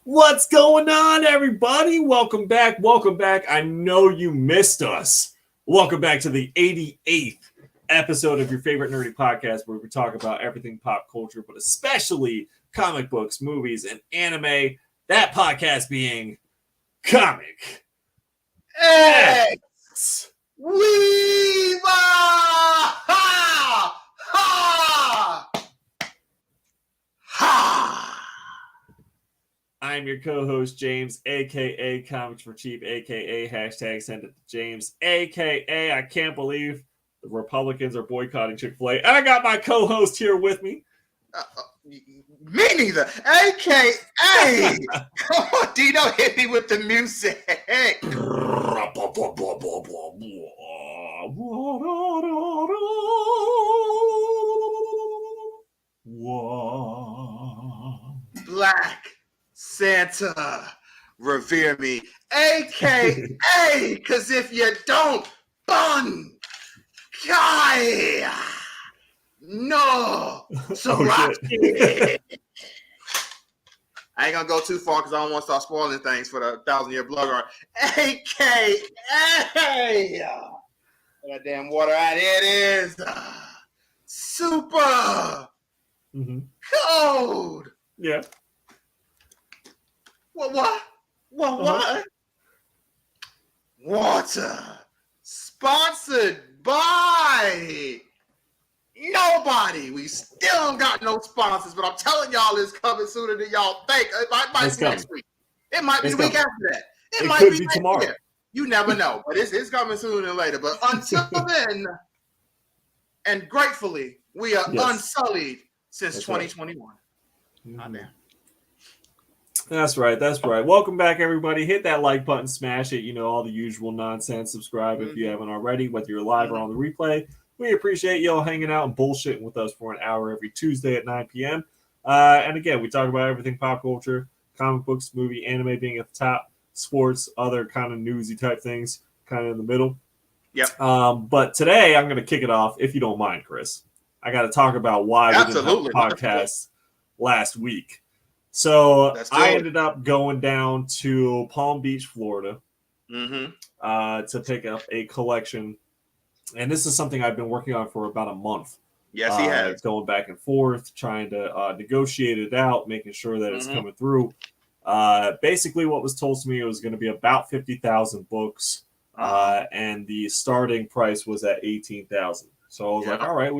What's going on, everybody? Welcome back. Welcome back. I know you missed us. Welcome back to the 88th episode of your favorite nerdy podcast where we talk about everything pop culture, but especially comic books, movies, and anime. That podcast being Comic X. Weeb! Ha! Ha! Ha! I'm your co-host, James, a.k.a. Comics for Cheap, a.k.a. hashtag Send It to James, a.k.a. I can't believe the Republicans are boycotting Chick-fil-A. And I got my co-host here with me. Me neither. A.k.a. Come on, Dino, hit me with the music. Black Santa, revere me. A.k.a. Because if you don't, bun guy. No. So I ain't gonna go too far because I don't want to start spoiling things for the 1,000-year blogger. A.k.a. that damn water out here it is. Super cold. Yeah. What? Water. Sponsored by nobody. We still don't got no sponsors, but I'm telling y'all it's coming sooner than y'all think. It might be next week. It might be the week after that. It might be tomorrow. Year. You never know, but it's coming sooner than later. But until then, and gratefully, we are unsullied since 2021. Right. That's right. Welcome back, everybody. Hit that like button, smash it. You know, all the usual nonsense. Subscribe if you haven't already, whether you're live or on the replay. We appreciate y'all hanging out and bullshitting with us for an hour every Tuesday at 9 p.m. And again, we talk about everything pop culture, comic books, movie, anime being at the top, sports, other kind of newsy type things kind of in the middle. Yep. But today I'm going to kick it off, if you don't mind, Chris. I got to talk about why we didn't have a podcast last week. So I ended up going down to Palm Beach, Florida, to pick up a collection. And this is something I've been working on for about a month. Yes, he has. Going back and forth, trying to negotiate it out, making sure that it's coming through. Basically, what was told to me, it was going to be about 50,000 books, and the starting price was at 18,000. So I was like, all right,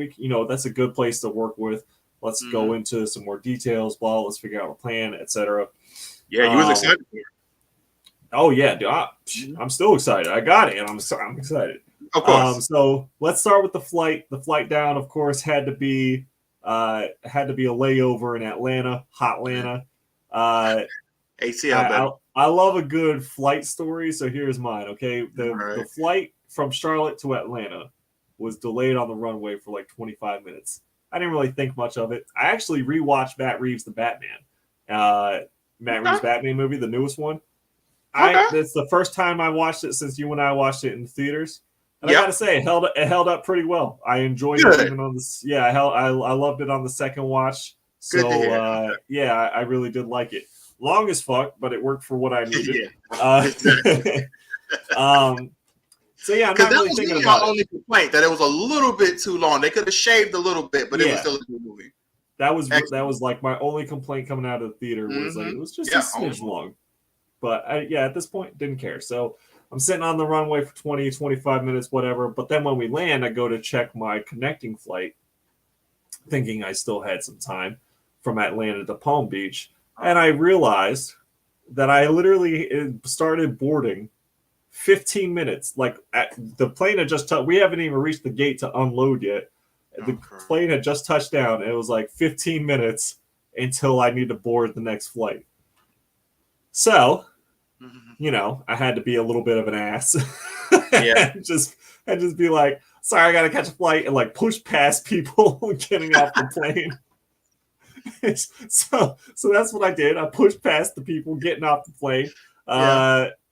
that's a good place to work with. Let's go into some more details, let's figure out a plan, etc. Yeah, you was excited for it. Oh, yeah, dude, I'm still excited. I got it, and I'm excited. Of course. So let's start with the flight. The flight down, of course, had to be a layover in Atlanta, Hotlanta. ACL, I love a good flight story, so here's mine, okay? The flight from Charlotte to Atlanta was delayed on the runway for like 25 minutes. I didn't really think much of it. I actually rewatched Matt Reeves' The Batman. Reeves' Batman movie, the newest one. It's the first time I watched it since you and I watched it in the theaters. And I gotta say, it held up pretty well. I enjoyed it even on this. Yeah, I loved it on the second watch. So I really did like it. Long as fuck, but it worked for what I needed. So yeah, I'm not really thinking about it. Only complaint that it was a little bit too long. They could have shaved a little bit, but it was still a good movie. That was like my only complaint coming out of the theater was like it was just a smidge long. But at this point, didn't care. So I'm sitting on the runway for 20, 25 minutes, whatever. But then when we land, I go to check my connecting flight, thinking I still had some time from Atlanta to Palm Beach. And I realized that I literally started boarding 15 minutes. Like the plane had just we haven't even reached the gate to unload yet. The plane had just touched down. And it was like 15 minutes until I need to board the next flight. So, I had to be a little bit of an ass. and just be like, sorry, I got to catch a flight, and like push past people getting off the plane. So that's what I did. I pushed past the people getting off the plane.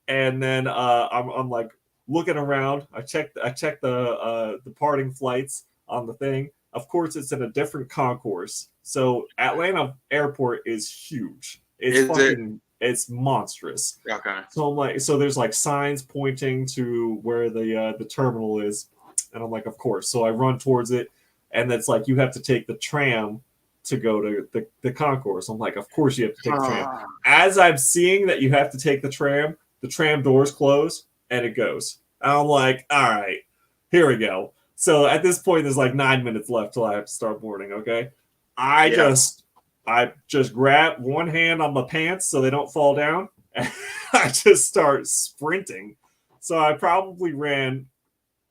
And then I'm like looking around. I checked the departing flights on the thing. Of course, it's in a different concourse. So Atlanta Airport is huge. It's monstrous. Okay. So I'm like, so there's like signs pointing to where the terminal is, and I'm like, of course. So I run towards it, and it's like you have to take the tram to go to the concourse. I'm like, of course you have to take the tram. As I'm seeing that you have to take the tram doors close and it goes. And I'm like, all right, here we go. So at this point, there's like 9 minutes left till I have to start boarding. Okay, I just grab one hand on my pants so they don't fall down, and I just start sprinting. So I probably ran,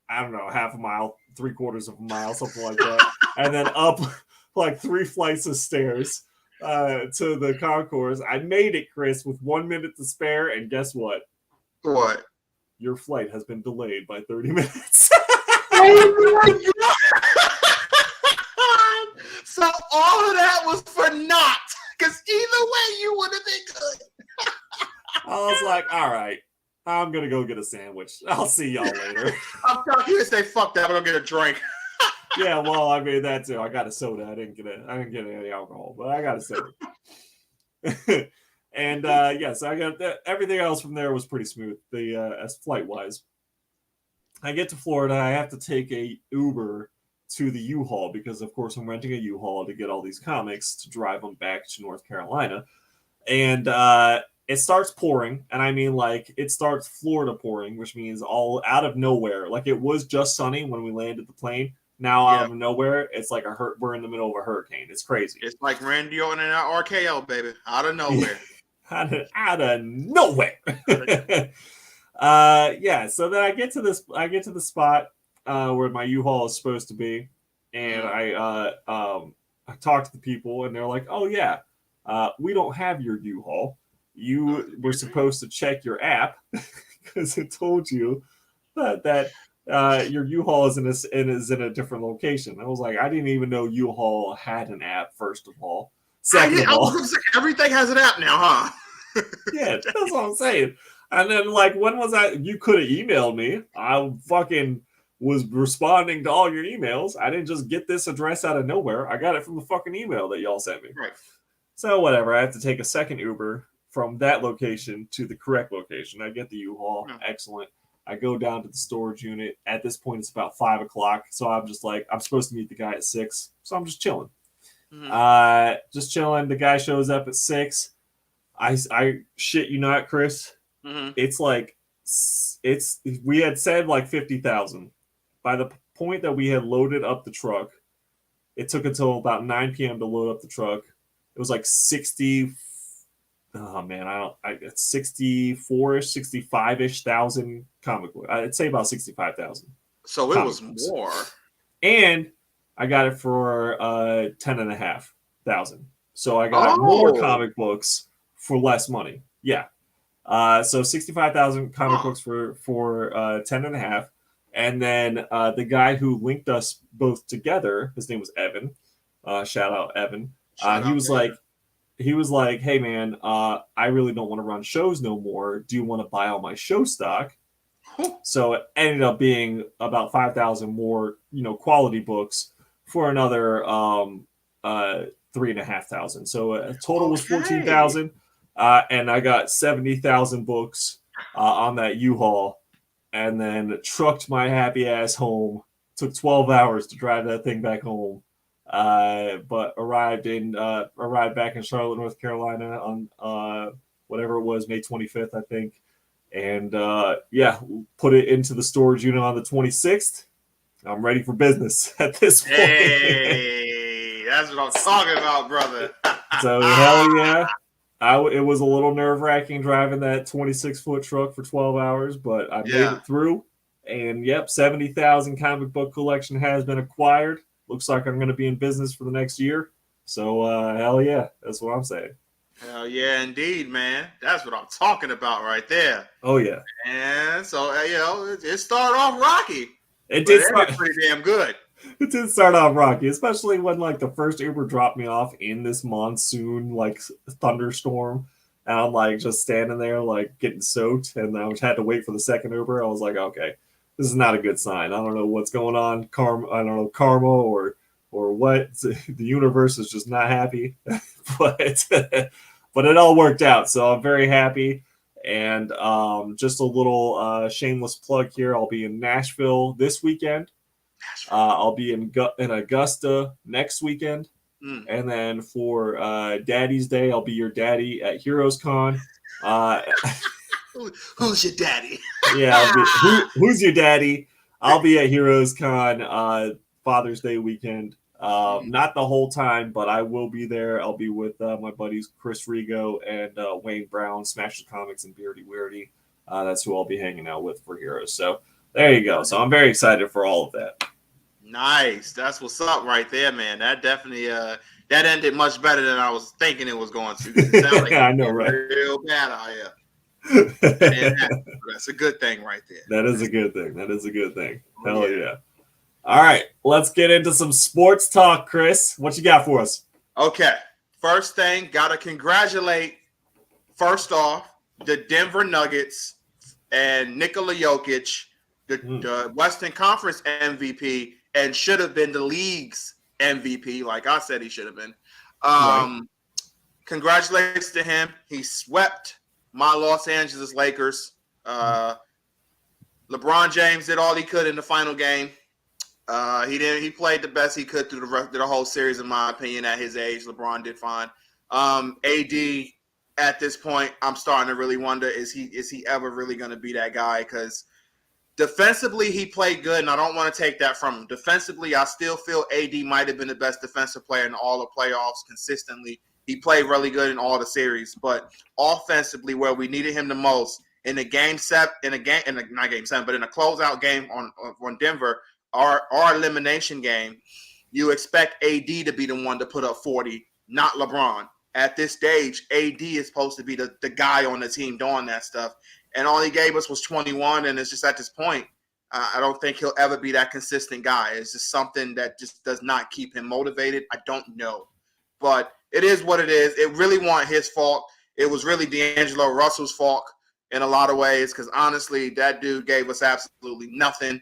I don't know, half a mile, 3/4 of a mile, something like that, and then up like 3 flights of stairs to the concourse. I made it, Chris, with 1 minute to spare, and guess what? What? Your flight has been delayed by 30 minutes. Oh my God! So all of that was for naught, because either way you would have been good. I was like, all right, I'm gonna go get a sandwich. I'll see y'all later. I'm telling you, say fuck that. I'm gonna get a drink. Yeah, well, I mean that too. I got a soda. I didn't get any alcohol, but I got a soda. And so I got everything else from there was pretty smooth. As flight wise, I get to Florida. I have to take a Uber to the U-Haul because, of course, I'm renting a U-Haul to get all these comics to drive them back to North Carolina. And it starts pouring, and I mean like it starts Florida pouring, which means all out of nowhere. Like it was just sunny when we landed the plane. Now out of nowhere, it's like we're in the middle of a hurricane. It's crazy. It's like Randy Orton and RKO, baby, out of nowhere. out of nowhere. So then I get to the spot where my U-Haul is supposed to be, and I talk to the people, and they're like, "Oh yeah, we don't have your U-Haul. You were supposed to check your app because it told you that your U-Haul is in a different location." I was like, I didn't even know U-Haul had an app, first of all. Second of all, everything has an app now, huh? Yeah, that's what I'm saying. And then, like, when was I? You could have emailed me. I fucking was responding to all your emails. I didn't just get this address out of nowhere. I got it from the fucking email that y'all sent me. Right. So whatever. I have to take a second Uber from that location to the correct location. I get the U-Haul. Excellent. I go down to the storage unit. At this point, it's about 5 o'clock. So I'm just like, I'm supposed to meet the guy at 6. So I'm just chilling. Just chilling. The guy shows up at 6. I shit you not, Chris. It's like we had said like 50,000. By the point that we had loaded up the truck, it took until about 9 p.m. to load up the truck. It was like 60. Oh man, it's 64ish, 65ish thousand comic book. I'd say about 65,000. So it was more. And I got it for 10,500. So I got more comic books for less money. Yeah. So 65,000 comic books for 10.5. And then the guy who linked us both together, his name was Evan. Shout out Evan. He was like, hey man, I really don't want to run shows no more. Do you want to buy all my show stock? So it ended up being about 5,000 more, quality books for another 3,500. So total was 14,000. And I got 70,000 books on that U-Haul, and then trucked my happy ass home. Took 12 hours to drive that thing back home, but arrived back in Charlotte, North Carolina on whatever it was, May 25th, I think. And put it into the storage unit on the 26th. I'm ready for business at this point. Hey, that's what I'm talking about, brother. So hell yeah. It was a little nerve-wracking driving that 26-foot truck for 12 hours, but I made it through. And, 70,000 comic book collection has been acquired. Looks like I'm going to be in business for the next year. So, hell yeah. That's what I'm saying. Hell yeah, indeed, man. That's what I'm talking about right there. Oh, yeah. And so, it started off rocky. It did start pretty damn good. It did start off rocky, especially when like the first Uber dropped me off in this monsoon like thunderstorm, and I'm like just standing there like getting soaked, and I had to wait for the second Uber. I was like, okay, this is not a good sign. I don't know what's going on, karma or what. The universe is just not happy, but but it all worked out. So I'm very happy. And just a little shameless plug here. I'll be in Nashville this weekend. I'll be in Augusta next weekend. And then for Daddy's Day, I'll be your daddy at Heroes Con. Who's your daddy? Yeah, who's your daddy? I'll be at Heroes Con Father's Day weekend. Not the whole time, but I will be there. I'll be with my buddies Chris Rigo and Wayne Brown, Smash the Comics and Beardy Weirdy. That's who I'll be hanging out with for Heroes. So there you go. So I'm very excited for all of that. Nice. That's what's up right there, man. That definitely that ended much better than I was thinking it was going to. It sounded like I know, right? Real bad out here. That's a good thing right there. That is a good thing. That is a good thing. Hell yeah. All right, let's get into some sports talk, Chris. What you got for us? Okay. First thing, gotta congratulate, first off, the Denver Nuggets and Nikola Jokic, the Western Conference MVP, and should have been the league's MVP, like I said he should have been. Right. Congratulations to him. He swept my Los Angeles Lakers. LeBron James did all he could in the final game. He played the best he could through the whole series, in my opinion. At his age, LeBron did fine. AD, at this point, I'm starting to really wonder, is he ever really going to be that guy? Because defensively, he played good, and I don't want to take that from him. Defensively, I still feel AD might have been the best defensive player in all the playoffs consistently. He played really good in all the series, but offensively, where we needed him the most, in a closeout game on Denver, our elimination game, you expect AD to be the one to put up 40, not LeBron. At this stage, AD is supposed to be the guy on the team doing that stuff. And all he gave us was 21, and it's just at this point, I don't think he'll ever be that consistent guy. It's just something that just does not keep him motivated. I don't know. But it is what it is. It really wasn't his fault. It was really D'Angelo Russell's fault in a lot of ways, because honestly, that dude gave us absolutely nothing.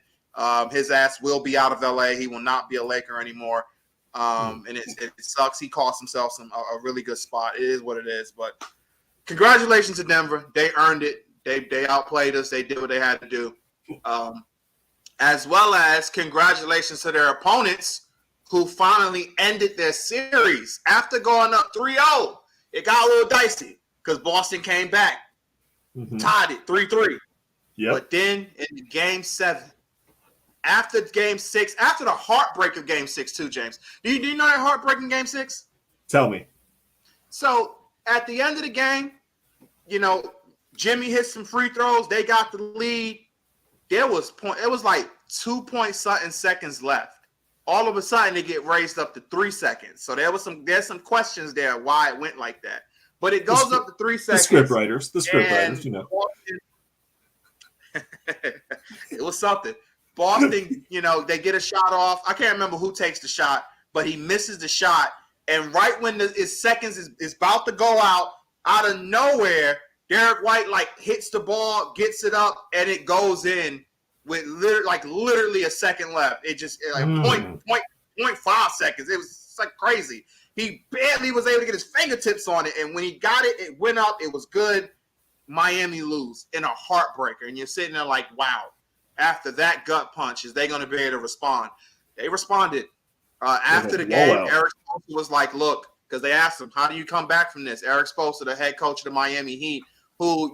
His ass will be out of LA. He will not be a Laker anymore. And it sucks. He cost himself a really good spot. It is what it is. But congratulations to Denver. They earned it. They outplayed us. They did what they had to do. As well as congratulations to their opponents who finally ended their series after going up 3-0. It got a little dicey because Boston came back, tied it 3-3. Yep. But then in Game 7, after Game 6, after the heartbreak of Game 6 too, James. Do you know that heartbreaking Game 6? Tell me. So at the end of the game, Jimmy hit some free throws. They got the lead. It was like 2-point-something seconds left. All of a sudden, they get raised up to 3 seconds. So there's some questions there why it went like that. But it goes up to 3 seconds. The script writers, It was something. Boston, they get a shot off. I can't remember who takes the shot, but he misses the shot. And right when his seconds is about to go out of nowhere, Derek White hits the ball, gets it up, and it goes in with literally a second left. It just 0.5 seconds. It was like crazy. He barely was able to get his fingertips on it, and when he got it, it went up. It was good. Miami lose in a heartbreaker, and you're sitting there like, wow. After that gut punch, is they going to be able to respond? They responded. After the game, Eric Spoelstra was like, look, because they asked him, how do you come back from this? Eric Spoelstra, the head coach of the Miami Heat, who,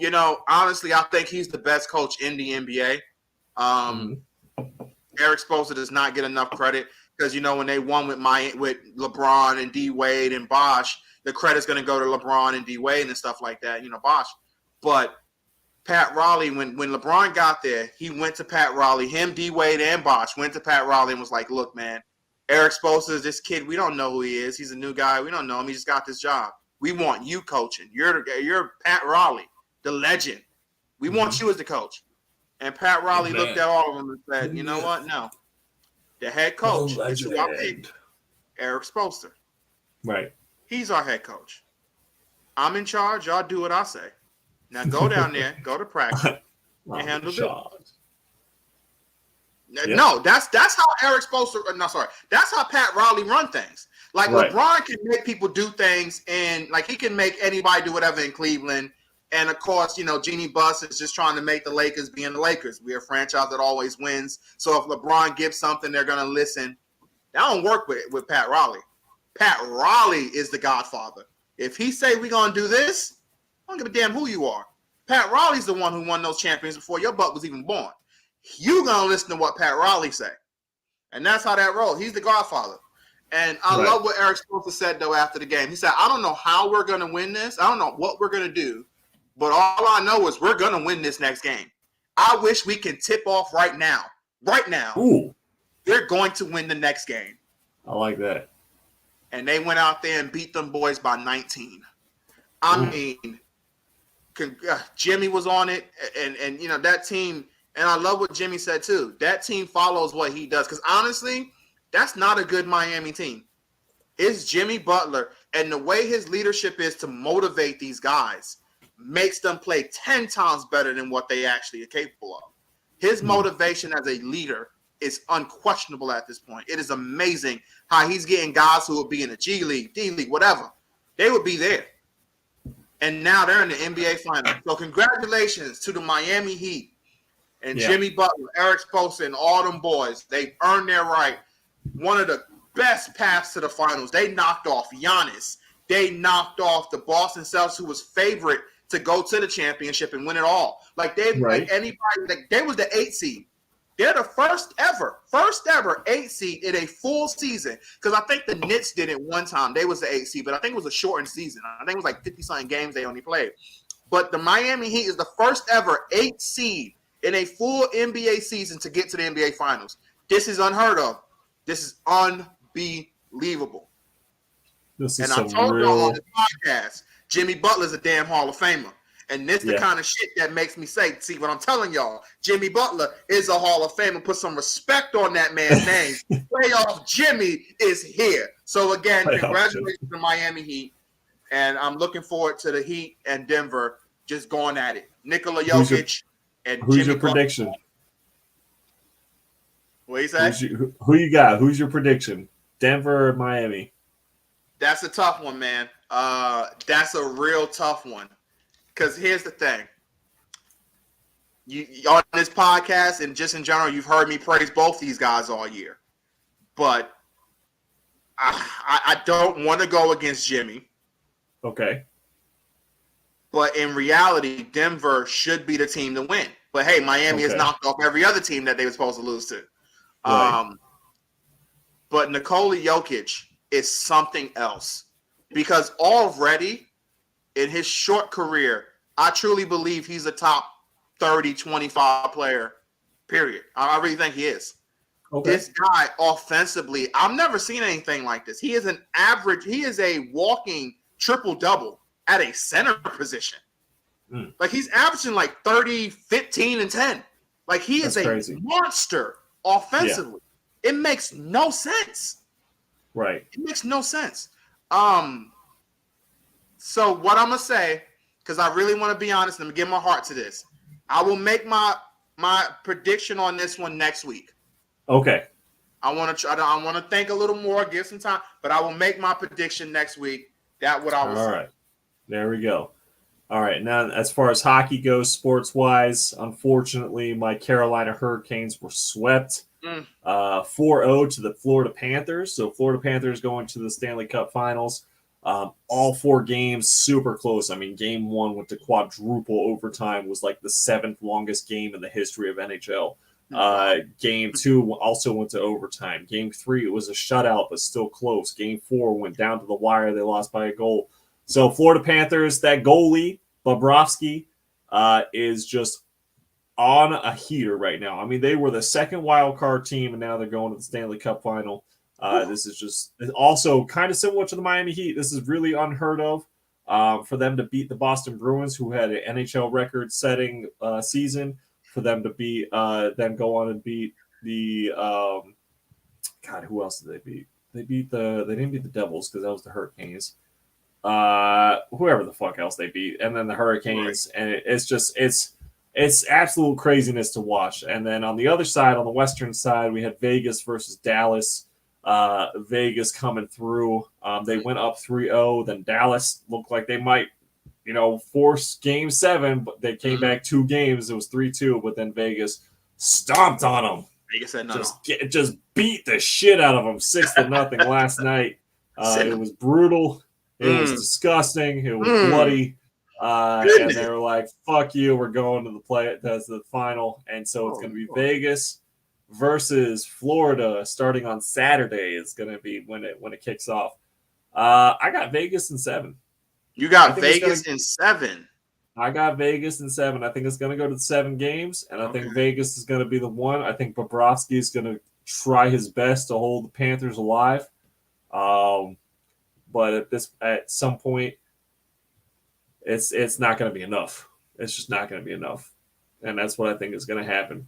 honestly, I think he's the best coach in the NBA. Eric Spoelstra does not get enough credit because, when they won with LeBron and D-Wade and Bosh, the credit's going to go to LeBron and D-Wade and stuff like that, Bosh. But Pat Riley, when LeBron got there, he went to Pat Riley. Him, D-Wade, and Bosh went to Pat Riley and was like, look, man, Eric Spoelstra is this kid. We don't know who he is. He's a new guy. We don't know him. He just got this job. We want you coaching. You're Pat Riley, the legend. We want you as the coach. And Pat Riley looked at all of them and said, you know what? No. The head coach is who I picked, Eric Spoelstra. Right. He's our head coach. I'm in charge. Y'all do what I say. Now go down there, go to practice, and handle business. No, that's how Eric Spoelstra. No, sorry, that's how Pat Riley run things. Like Right. LeBron can make people do things, and like he can make anybody do whatever in Cleveland. And of course, Jeannie Buss is just trying to make the Lakers being the Lakers. We're a franchise that always wins. So if LeBron gives something, they're gonna listen. That don't work with Pat Riley. Pat Riley is the godfather. If he say we're gonna do this, I don't give a damn who you are. Pat Riley's the one who won those champions before your butt was even born. You gonna listen to what Pat Riley say. And that's how that rolls. He's the godfather. And I love what Eric Spoelstra said, though, after the game. He said, I don't know how we're going to win this. I don't know what we're going to do. But all I know is we're going to win this next game. I wish we can tip off right now. Right now. Ooh. They're going to win the next game. I like that. And they went out there and beat them boys by 19. I mean, Jimmy was on it. And that team, and I love what Jimmy said, too. That team follows what he does. Because, honestly, that's not a good Miami team. It's Jimmy Butler, and the way his leadership is to motivate these guys makes them play 10 times better than what they actually are capable of. His motivation as a leader is unquestionable at this point. It is amazing how he's getting guys who will be in the G League, D League, whatever. They would be there. And now they're in the NBA Finals. So congratulations to the Miami Heat and Jimmy Butler, Eric Spoelstra, and all them boys. They've earned their right. One of the best paths to the finals. They knocked off Giannis. They knocked off the Boston Celtics, who was favorite to go to the championship and win it all. Like like anybody, like they was the 8th seed. They're the first ever 8th seed in a full season. Because I think the Knicks did it one time. They was the 8th seed, but I think it was a shortened season. I think it was like 50-something games they only played. But the Miami Heat is the first ever 8th seed in a full NBA season to get to the NBA Finals. This is unheard of. This is unbelievable. And I told y'all on this podcast, Jimmy Butler's a damn Hall of Famer. And this the kind of shit that makes me say, see what I'm telling y'all, Jimmy Butler is a Hall of Famer. Put some respect on that man's name. Playoff Jimmy is here. So again, congratulations to Miami Heat. And I'm looking forward to the Heat and Denver just going at it. Nikola Jokic and who's Jimmy your prediction? Butler. What do you say? Who you got? Who's your prediction? Denver or Miami? That's a tough one, man. That's a real tough one. Because here's the thing. You on this podcast and just in general, you've heard me praise both these guys all year. But I don't want to go against Jimmy. Okay. But in reality, Denver should be the team to win. But hey, Miami has knocked off every other team that they were supposed to lose to. Right. But Nikola Jokic is something else. Because already in his short career, I truly believe he's a top 30, 25 player, period. I really think he is. Okay. This guy offensively, I've never seen anything like this. He is a walking triple-double at a center position. Like he's averaging like 30, 15, and 10. Like he is a monster offensively. Yeah. It makes no sense. Right. It makes no sense. So what I'm going to say, because I really want to be honest, and I'm going to give my heart to this. I will make my prediction on this one next week. Okay. I want to think a little more, give some time, but I will make my prediction next week. That's what I will say. All right. There we go. All right. Now, as far as hockey goes, sports-wise, unfortunately, my Carolina Hurricanes were swept 4-0 to the Florida Panthers. So Florida Panthers going to the Stanley Cup Finals. All 4 games, super close. I mean, game 1 went to quadruple overtime, was like the 7th longest game in the history of NHL. Game 2 also went to overtime. Game 3, it was a shutout, but still close. Game 4 went down to the wire. They lost by a goal. So Florida Panthers, that goalie, Bobrovsky, is just on a heater right now. I mean, they were the 2nd wild card team, and now they're going to the Stanley Cup Final. This is just also kind of similar to the Miami Heat. This is really unheard of for them to beat the Boston Bruins, who had an NHL record-setting season. For them to beat, then go on and beat the who else did they beat? They didn't beat the Devils because that was the Hurricanes. Whoever the fuck else they beat, and then the Hurricanes, and it's absolute craziness to watch. And then on the other side, on the Western side, we had Vegas versus Dallas. Vegas coming through. They went up 3-0. Then Dallas looked like they might, force Game 7, but they came back 2 games. It was 3-2, but then Vegas stomped on them. Vegas said no. Just beat the shit out of them 6-0 last night. It was brutal. It was disgusting. It was bloody. And they were like, "Fuck you, we're going to the final." And so it's going to be Vegas versus Florida starting on Saturday. It's going to be when it kicks off. I got Vegas in 7. You got Vegas in 7. I got Vegas in 7. I think it's going to go to the 7 games, and I think Vegas is going to be the one. I think Bobrovsky is going to try his best to hold the Panthers alive. But at some point, it's not going to be enough. It's just not going to be enough, and that's what I think is going to happen.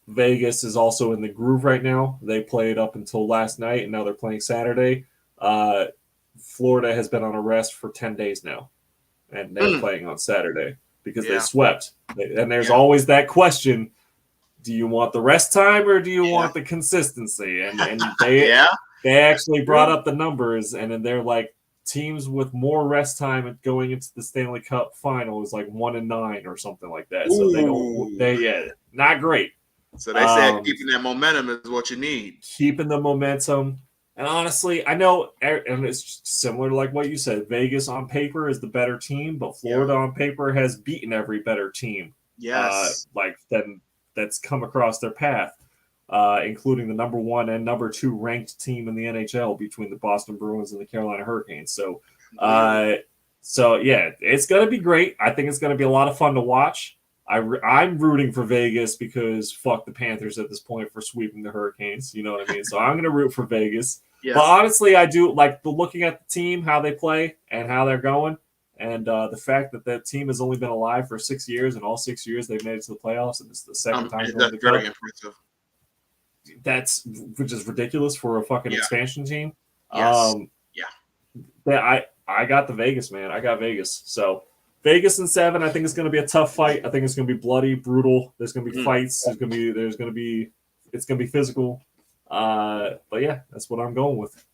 Vegas is also in the groove right now. They played up until last night, and now they're playing Saturday. Florida has been on a rest for 10 days now, and they're playing on Saturday because they swept. And there's always that question: do you want the rest time or do you want the consistency? And they actually brought up the numbers, and then they're like, teams with more rest time going into the Stanley Cup final is like 1-9 or something like that. So not great. So they said keeping that momentum is what you need. Keeping the momentum. And honestly, I know, and it's similar to like what you said, Vegas on paper is the better team, but Florida on paper has beaten every better team. Yes. That's come across their path. Including the number 1 and number 2 ranked team in the NHL between the Boston Bruins and the Carolina Hurricanes. So, it's going to be great. I think it's going to be a lot of fun to watch. I'm rooting for Vegas because fuck the Panthers at this point for sweeping the Hurricanes. You know what I mean? So I'm going to root for Vegas. Yes. But honestly, I do like looking at the team, how they play and how they're going. And the fact that team has only been alive for 6 years, and all 6 years they've made it to the playoffs, and it's the second time. That's very impressive. That's which is ridiculous for a fucking expansion team. Yes. I got the Vegas, man. I got Vegas. So Vegas in 7. I think it's going to be a tough fight. I think it's going to be bloody, brutal. There's going to be fights. It's going to be physical. But yeah, that's what I'm going with.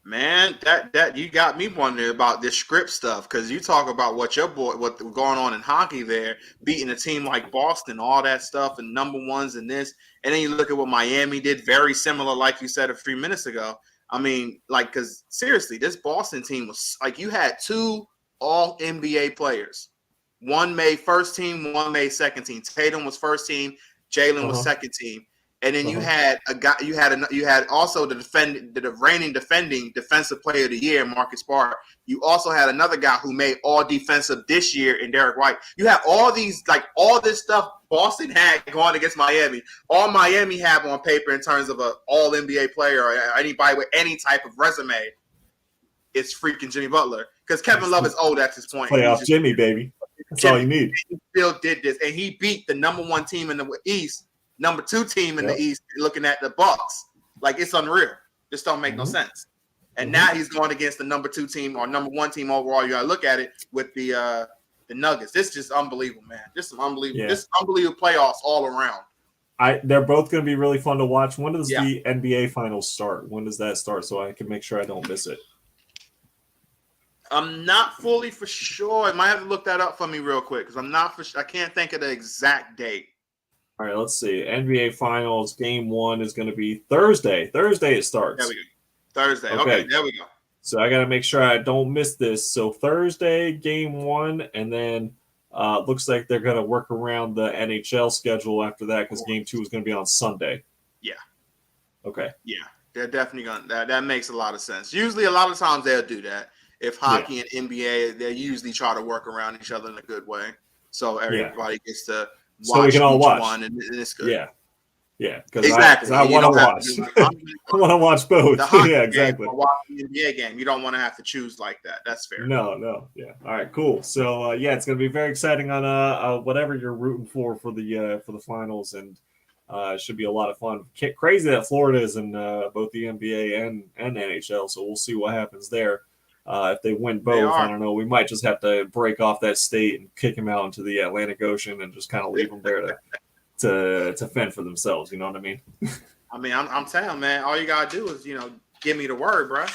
Man, that you got me wondering about this script stuff, because you talk about what's going on in hockey there, beating a team like Boston, all that stuff, and number ones and this, and then you look at what Miami did, very similar, like you said a few minutes ago. I mean, because seriously, this Boston team was like, you had 2 all NBA players. One made first team, one made second team. Tatum was first team, Jalen was second team. And then you had a guy. You had also the reigning defending defensive player of the year, Marcus Smart. You also had another guy who made all defensive this year in Derek White. You have all these, all this stuff Boston had going against Miami. All Miami have on paper in terms of a all NBA player or anybody with any type of resume, it's freaking Jimmy Butler, because Kevin Love is old at this point. Playoff Jimmy, baby. That's all you need. He still did this, and he beat the number 1 team in the East. Number 2 team in the East, looking at the Bucks, like it's unreal. Just don't make no sense. And now he's going against the number 2 team or number 1 team overall. You gotta look at it with the Nuggets. This is just unbelievable, man. This is unbelievable. Yeah. This is unbelievable playoffs all around. They're both going to be really fun to watch. When does the NBA Finals start? When does that start, so I can make sure I don't miss it? I'm not fully for sure. I might have to look that up for me real quick, because I'm not for sure. I can't think of the exact date. All right, let's see. NBA Finals Game 1 is going to be Thursday. Thursday it starts. There we go. Thursday. Okay, there we go. So I got to make sure I don't miss this. So Thursday, Game 1, and then looks like they're going to work around the NHL schedule after that, because Game 2 is going to be on Sunday. Yeah. Okay. Yeah, they're definitely going to. That makes a lot of sense. Usually, a lot of times they'll do that. If hockey and NBA, they usually try to work around each other in a good way, so everybody gets to. So we can all watch. One and it's good. Yeah. Because exactly. I want to watch. I want to watch both. Yeah, exactly. Watch the NBA game. You don't want to have to choose like that. That's fair. No. Yeah. All right. Cool. So it's going to be very exciting on whatever you're rooting for the finals, and it should be a lot of fun. Crazy that Florida is in both the NBA and NHL. So we'll see what happens there. If they win both, I don't know. We might just have to break off that state and kick them out into the Atlantic Ocean and just kind of leave them there to fend for themselves. You know what I mean? I mean, I'm telling, man, all you gotta do is, give me the word, bro.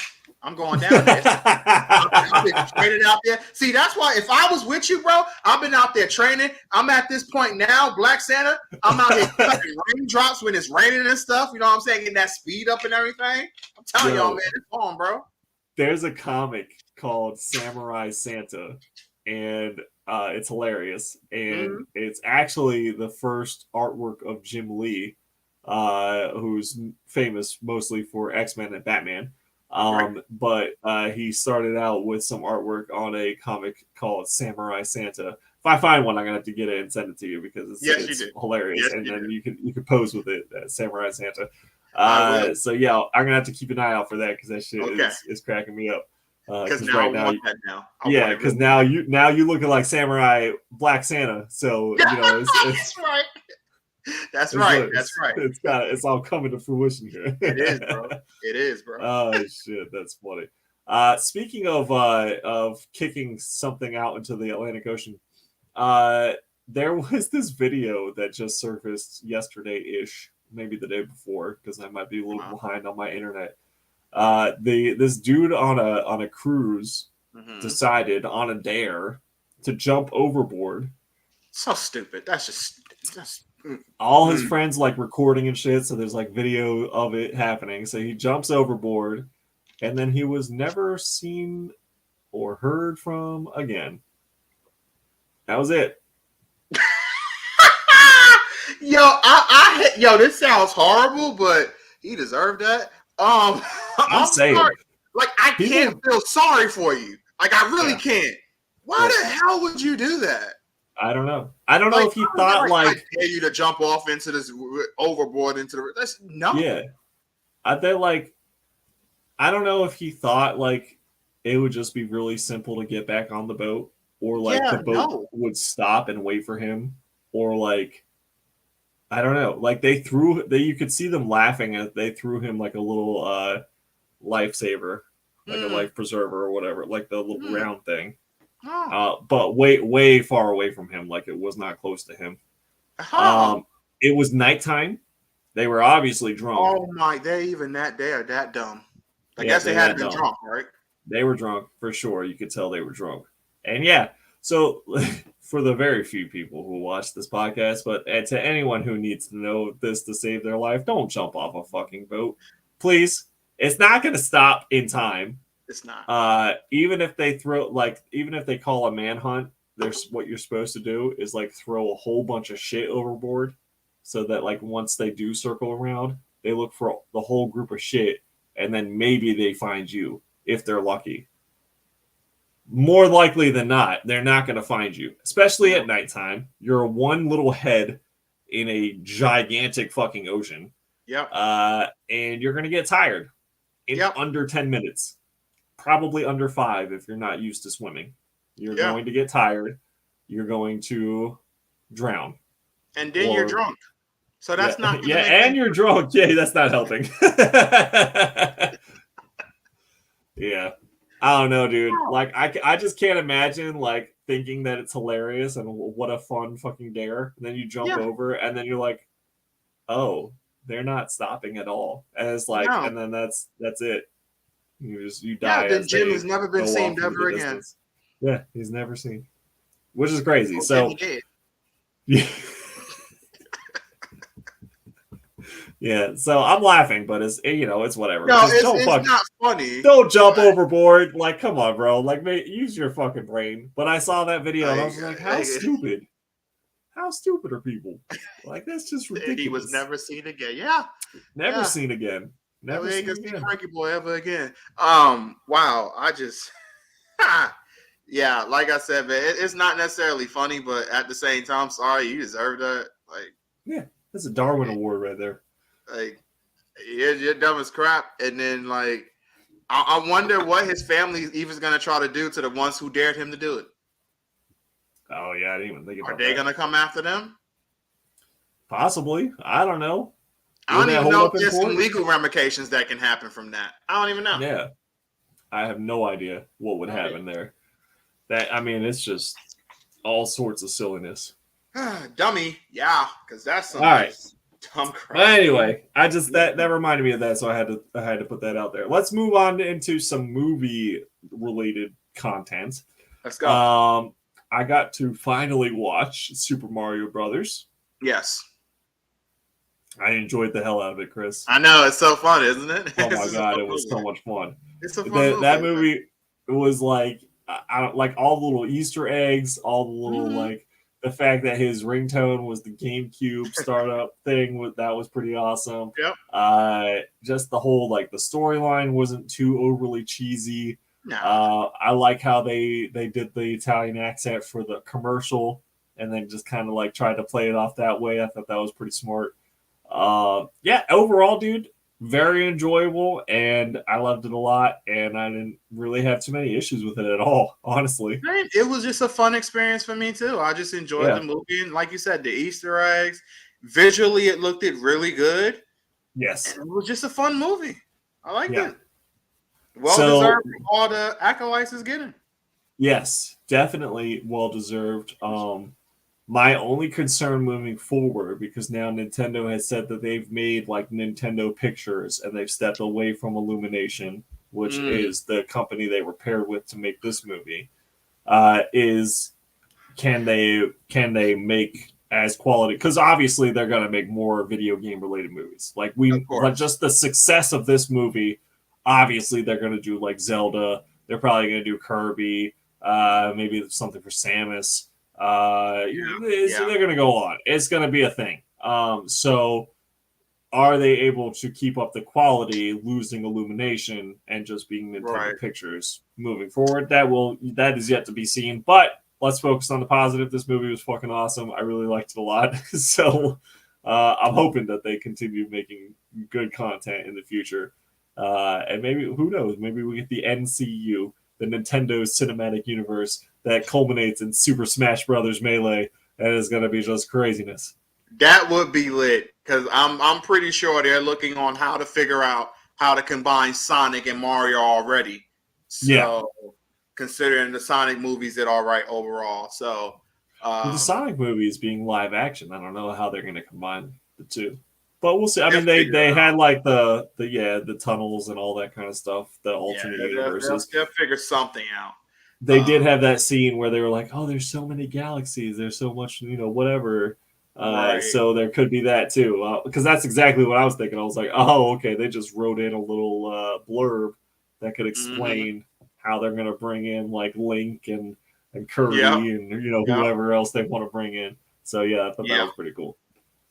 I'm going down there. I've been training out there. See, that's why if I was with you, bro, I've been out there training. I'm at this point now, Black Santa. I'm out here cutting raindrops when it's raining and stuff. You know what I'm saying? Getting that speed up and everything. I'm telling y'all, man, it's on, bro. There's a comic called Samurai Santa, and it's hilarious. And it's actually the first artwork of Jim Lee, who's famous mostly for X-Men and Batman. But he started out with some artwork on a comic called Samurai Santa. If I find one, I'm gonna have to get it and send it to you because it's hilarious. Yes, and then you can pose with it, Samurai Santa. So yeah, I'm gonna have to keep an eye out for that because that shit is cracking me up. Because now right I want that now. Yeah, because now you looking like Samurai Black Santa. So that's right. That's right. It's all coming to fruition here. It is, bro. It is, bro. Oh shit, that's funny. Speaking of kicking something out into the Atlantic Ocean, there was this video that just surfaced yesterday-ish, maybe the day before, because I might be a little behind on my internet. This dude on a cruise decided on a dare to jump overboard. So stupid. That's all his friends like recording and shit, so there's like video of it happening. So he jumps overboard, and then he was never seen or heard from again. That was it. Yo, this sounds horrible, but he deserved that. I'm saying, sorry. Like, I can't feel sorry for you. Like, I really can't. Why the hell would you do that? I don't know. I don't know if he thought like I dare you to jump off into this overboard into the. No. Yeah, I don't know if he thought like it would just be really simple to get back on the boat, or like the boat would stop and wait for him, or like I don't know. Like you could see them laughing as they threw him like a little lifesaver, like a life preserver or whatever, like the little round thing. But way far away from him, like it was not close to him. It was nighttime. They were obviously drunk. Oh my! They are that dumb. I guess they had been drunk, right? They were drunk for sure. You could tell they were drunk. And yeah, so for the very few people who watch this podcast, but to anyone who needs to know this to save their life, don't jump off a fucking boat, please. It's not going to stop in time. It's not. Even if they call a manhunt, what you're supposed to do is like throw a whole bunch of shit overboard, so that like once they do circle around, they look for the whole group of shit, and then maybe they find you if they're lucky. More likely than not, they're not going to find you, especially at nighttime. You're one little head in a gigantic fucking ocean. Yep. And you're going to get tired in under 10 minutes. Probably under 5 if you're not used to swimming. You're going to get tired. You're going to drown. And then you're drunk. So that's not... Yeah, and you're drunk. Yeah, that's not helping. Yeah. I don't know, dude. Like, I just can't imagine, like, thinking that it's hilarious and what a fun fucking dare. And then you jump over, and then you're like, oh, they're not stopping at all. And it's like, and then that's it. You die. Yeah, then Jim has never been seen ever again. Yeah, he's never seen, which is crazy. So, yeah, yeah. So I'm laughing, but it's whatever. No, it's not funny. Don't jump overboard. Like, come on, bro. Like, use your fucking brain. But I saw that video and I was like, how stupid? How stupid are people? Like, that's just ridiculous. And he was never seen again. Yeah, never seen again. Never ain't gonna see Frankie Boy ever again. Wow. I just, yeah, like I said, man, it's not necessarily funny, but at the same time, I'm sorry, you deserve that. Like, yeah, that's a Darwin Award right there. Like, you're dumb as crap. And then, like, I wonder what his family even gonna try to do to the ones who dared him to do it. Oh yeah, I didn't even think about that. Are they gonna come after them? Possibly. I don't know. I don't even know if there's some legal ramifications that can happen from that. I don't even know. Yeah. I have no idea what would happen there. It's just all sorts of silliness. Dummy. Yeah, because that's something. All right. Tom Cruise. But anyway, I just that reminded me of that, so I had to put that out there. Let's move on into some movie related content. Let's go. I got to finally watch Super Mario Brothers. Yes. I enjoyed the hell out of it, Chris. I know, it's so fun, isn't it? Oh my god, it was so much fun. It's a fun movie. That movie was like, I don't like all the little Easter eggs, all the little like the fact that his ringtone was the GameCube startup thing. That was pretty awesome. Yep. Just the whole like the storyline wasn't too overly cheesy. No. I like how they did the Italian accent for the commercial, and then just kind of like tried to play it off that way. I thought that was pretty smart. Yeah, overall, dude, very enjoyable, and I loved it a lot, and I didn't really have too many issues with it at all, honestly. It was just a fun experience for me too. I just enjoyed the movie, and like you said, the Easter eggs, visually it looked really good. Yes, and it was just a fun movie. I liked it. Well deserved all the accolades it's getting. Yes, definitely well deserved. My only concern moving forward, because now Nintendo has said that they've made like Nintendo Pictures and they've stepped away from Illumination, which is the company they were paired with to make this movie, is can they make as quality? Because obviously they're going to make more video game related movies. Like just the success of this movie, obviously they're going to do like Zelda. They're probably going to do Kirby, maybe something for Samus. They're going to go on. It's going to be a thing. So are they able to keep up the quality, losing Illumination and just being Nintendo Pictures moving forward? That is yet to be seen. But let's focus on the positive. This movie was fucking awesome. I really liked it a lot. So I'm hoping that they continue making good content in the future. And maybe, who knows, maybe we get the NCU, the Nintendo Cinematic Universe, that culminates in Super Smash Brothers Melee. That is going to be just craziness. That would be lit, because I'm pretty sure they're looking on how to figure out how to combine Sonic and Mario already. So considering the Sonic movies did all right overall. So the Sonic movies being live action, I don't know how they're going to combine the two. But we'll see. I mean, they had like the tunnels and all that kind of stuff, the alternate universes. They'll figure something out. They did have that scene where they were like, "Oh, there's so many galaxies. There's so much, whatever." So there could be that too, because that's exactly what I was thinking. I was like, "Oh, okay." They just wrote in a little blurb that could explain how they're going to bring in like Link and Kirby and whoever else they want to bring in. So yeah, I thought that was pretty cool.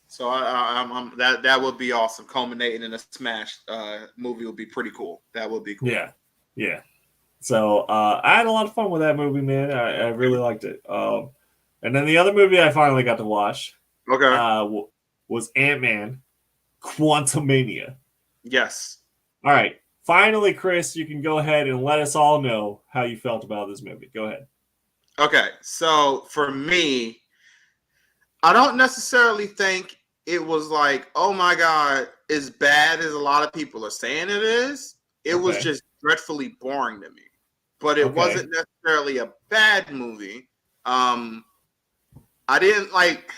So that would be awesome. Culminating in a Smash movie would be pretty cool. That would be cool. Yeah. So I had a lot of fun with that movie, man. I really liked it. And then the other movie I finally got to watch was Ant-Man Quantumania. Yes. All right. Finally, Chris, you can go ahead and let us all know how you felt about this movie. Go ahead. Okay. So for me, I don't necessarily think it was like, oh my God, as bad as a lot of people are saying it is. It was just dreadfully boring to me. But it wasn't necessarily a bad movie. I didn't like,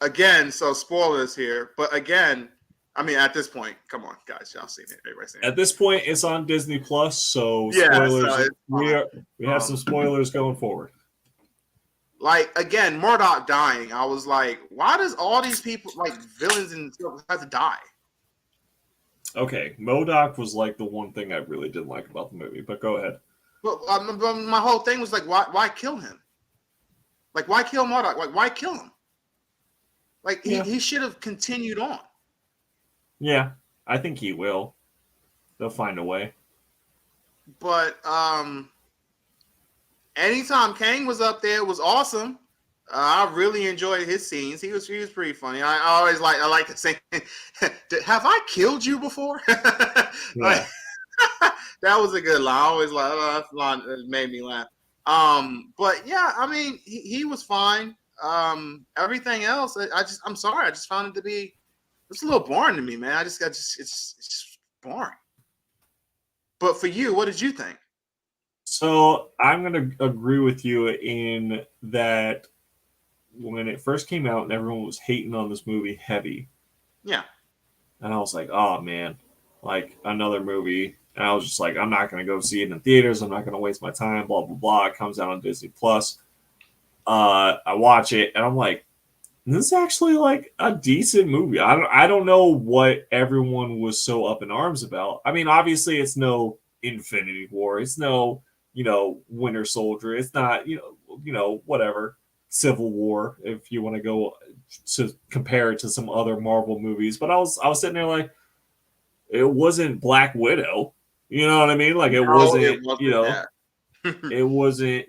again, so spoilers here. But again, I mean, at this point, come on, guys, y'all seen it. Everybody's seen it. At this point, it's on Disney Plus, so spoilers. So we have some spoilers going forward. Like, again, Murdoch dying. I was like, why does all these people, like villains and stuff, have to die? Okay, MODOK was like the one thing I really didn't like about the movie, but go ahead. Well, my whole thing was like, why kill him? Like, why kill MODOK? Like, why kill him? Like, he should have continued on. Yeah, I think he will. They'll find a way. But anytime Kang was up there, it was awesome. I really enjoyed his scenes. He was pretty funny. I like to say, "Have I killed you before?" Like, that was a good line. I always like that line. It made me laugh. But yeah, I mean, he was fine. Everything else, I'm sorry. I just found it to be it's a little boring to me, man. It's just boring. But for you, what did you think? So I'm going to agree with you in that when it first came out and everyone was hating on this movie heavy, Yeah. And I was like, oh man, like another movie. And I was just like, I'm not gonna go see it in theaters. I'm not gonna waste my time. Blah blah blah. It comes out on Disney Plus. I watch it and I'm like, this is actually like a decent movie. I don't know what everyone was so up in arms about. I mean, obviously it's no Infinity War. It's no, Winter Soldier. It's not, whatever, Civil War, if you want to go to compare it to some other Marvel movies. But I was sitting there like, it wasn't Black Widow. You know what I mean? Like it wasn't that. it wasn't,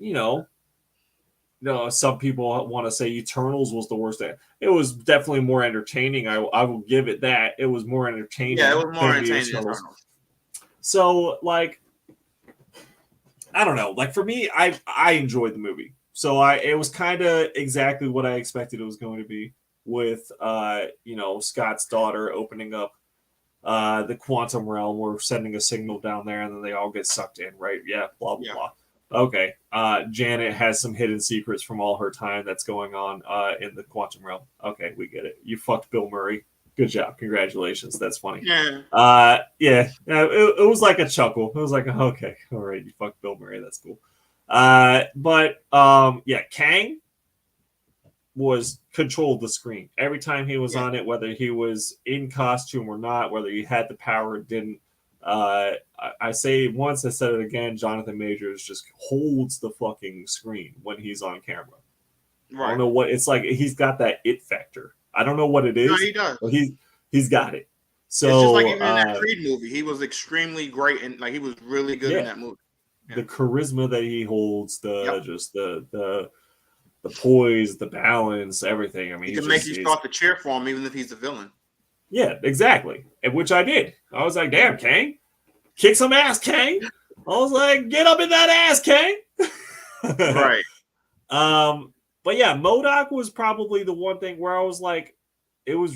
some people want to say Eternals was the worst thing. It was definitely more entertaining. I will give it that. It was more entertaining. Yeah, it was more entertaining than Eternals. So, like, I don't know. Like, for me, I enjoyed the movie. So it was kind of exactly what I expected it was going to be with, Scott's daughter opening up the quantum realm. We're sending a signal down there and then they all get sucked in, right? Yeah, blah, blah, blah. Okay. Janet has some hidden secrets from all her time that's going on in the quantum realm. Okay, we get it. You fucked Bill Murray. Good job. Congratulations. That's funny. Yeah. It was like a chuckle. It was like, okay, all right, you fucked Bill Murray. That's cool. Kang controlled the screen. Every time he was on it, whether he was in costume or not, whether he had the power or didn't, I say it once, I said it again, Jonathan Majors just holds the fucking screen when he's on camera. Right. I don't know what it's like. He's got that it factor. I don't know what it is. No, he does. But he's got it. So it's just like even in that Creed movie, he was extremely great and like he was really good in that movie. Yeah. The charisma that he holds, just the poise, the balance, everything. I mean, he can make you start to cheer for him even if he's the villain. Yeah, exactly. And which I did. I was like, damn, Kang. Kick some ass, Kang. I was like, get up in that ass, Kang. Right. But yeah, MODOK was probably the one thing where I was like, it was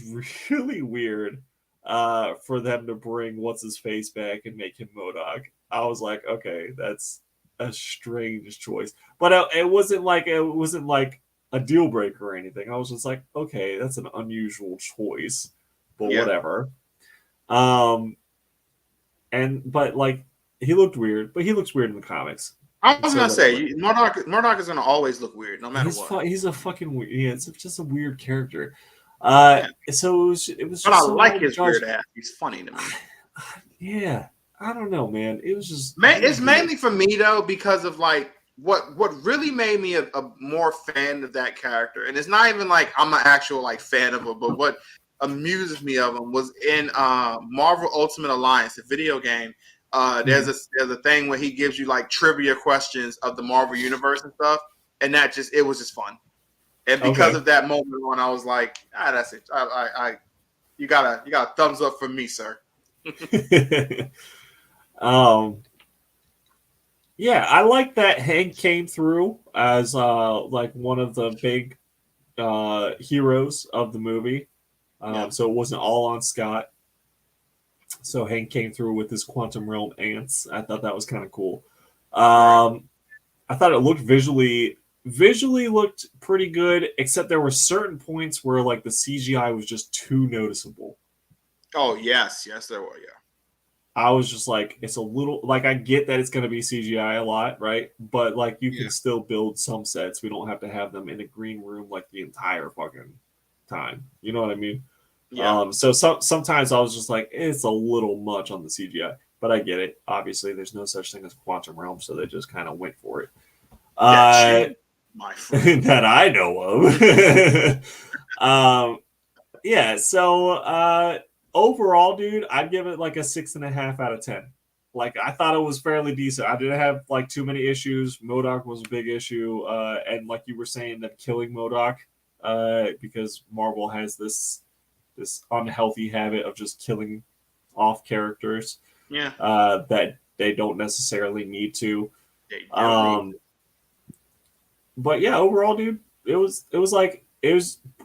really weird for them to bring what's-his-face back and make him MODOK. I was like, okay, that's a strange choice. But it wasn't like a deal breaker or anything. I was just like, okay, that's an unusual choice. But whatever. But like he looked weird, but he looks weird in the comics. I was gonna say MODOK is gonna always look weird, no matter what. He's a fucking weird. Yeah, it's just a weird character. So it was. But I like his weird ass. He's funny to me. Yeah, I don't know, man. It was just. It's mainly for me though because of like what really made me a more fan of that character, and it's not even like I'm an actual like fan of him, but what amuses me of him was in Marvel Ultimate Alliance, the video game. There's a thing where he gives you like trivia questions of the Marvel universe and stuff, and it was just fun. And because of that moment when I was like, that's it. You got a thumbs up from me, sir. Yeah, I like that Hank came through as like one of the big heroes of the movie. So it wasn't all on Scott. So Hank came through with his quantum realm ants. I thought that was kind of cool. I thought it looked visually looked pretty good, except there were certain points where like the CGI was just too noticeable. Oh yes, there were. Yeah, I was just like, it's a little like I get that it's going to be CGI a lot, right? But like you can still build some sets. We don't have to have them in a green room like the entire fucking time. You know what I mean? Yeah. So sometimes I was just like, it's a little much on the CGI, but I get it. Obviously, there's no such thing as quantum realm, so they just kind of went for it. My friend. That I know of. So overall, dude, I'd give it like a 6.5 out of 10. Like I thought it was fairly decent. I didn't have like too many issues. MODOK was a big issue, and like you were saying, that killing MODOK, because Marvel has this unhealthy habit of just killing off characters. Yeah. That they don't necessarily need to. But yeah, overall, dude, it was an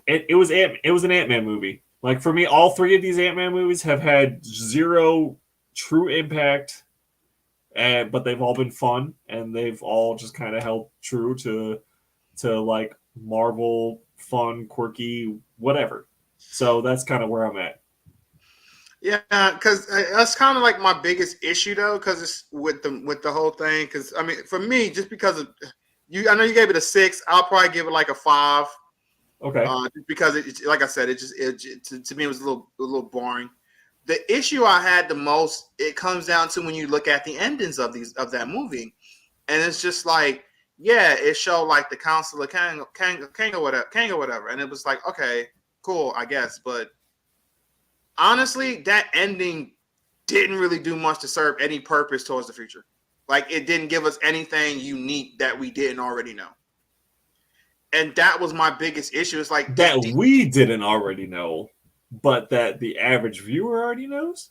Ant-Man movie. Like for me, all three of these Ant-Man movies have had zero true impact, but they've all been fun and they've all just kind of held true to like Marvel, fun, quirky, whatever. So that's kind of where I'm at. Yeah, because that's kind of like my biggest issue though, because it's with the whole thing. Because I mean, for me, just because of you, I know you gave it a 6. I'll probably give it like a 5. Okay. Just because like I said, to me it was a little boring. The issue I had the most, it comes down to when you look at the endings of that movie, and it's just like, yeah, it showed like the Council of Kang or whatever, and it was like, okay, cool, I guess, but honestly, that ending didn't really do much to serve any purpose towards the future. Like, it didn't give us anything unique that we didn't already know. And that was my biggest issue. It's like that we didn't already know, but that the average viewer already knows.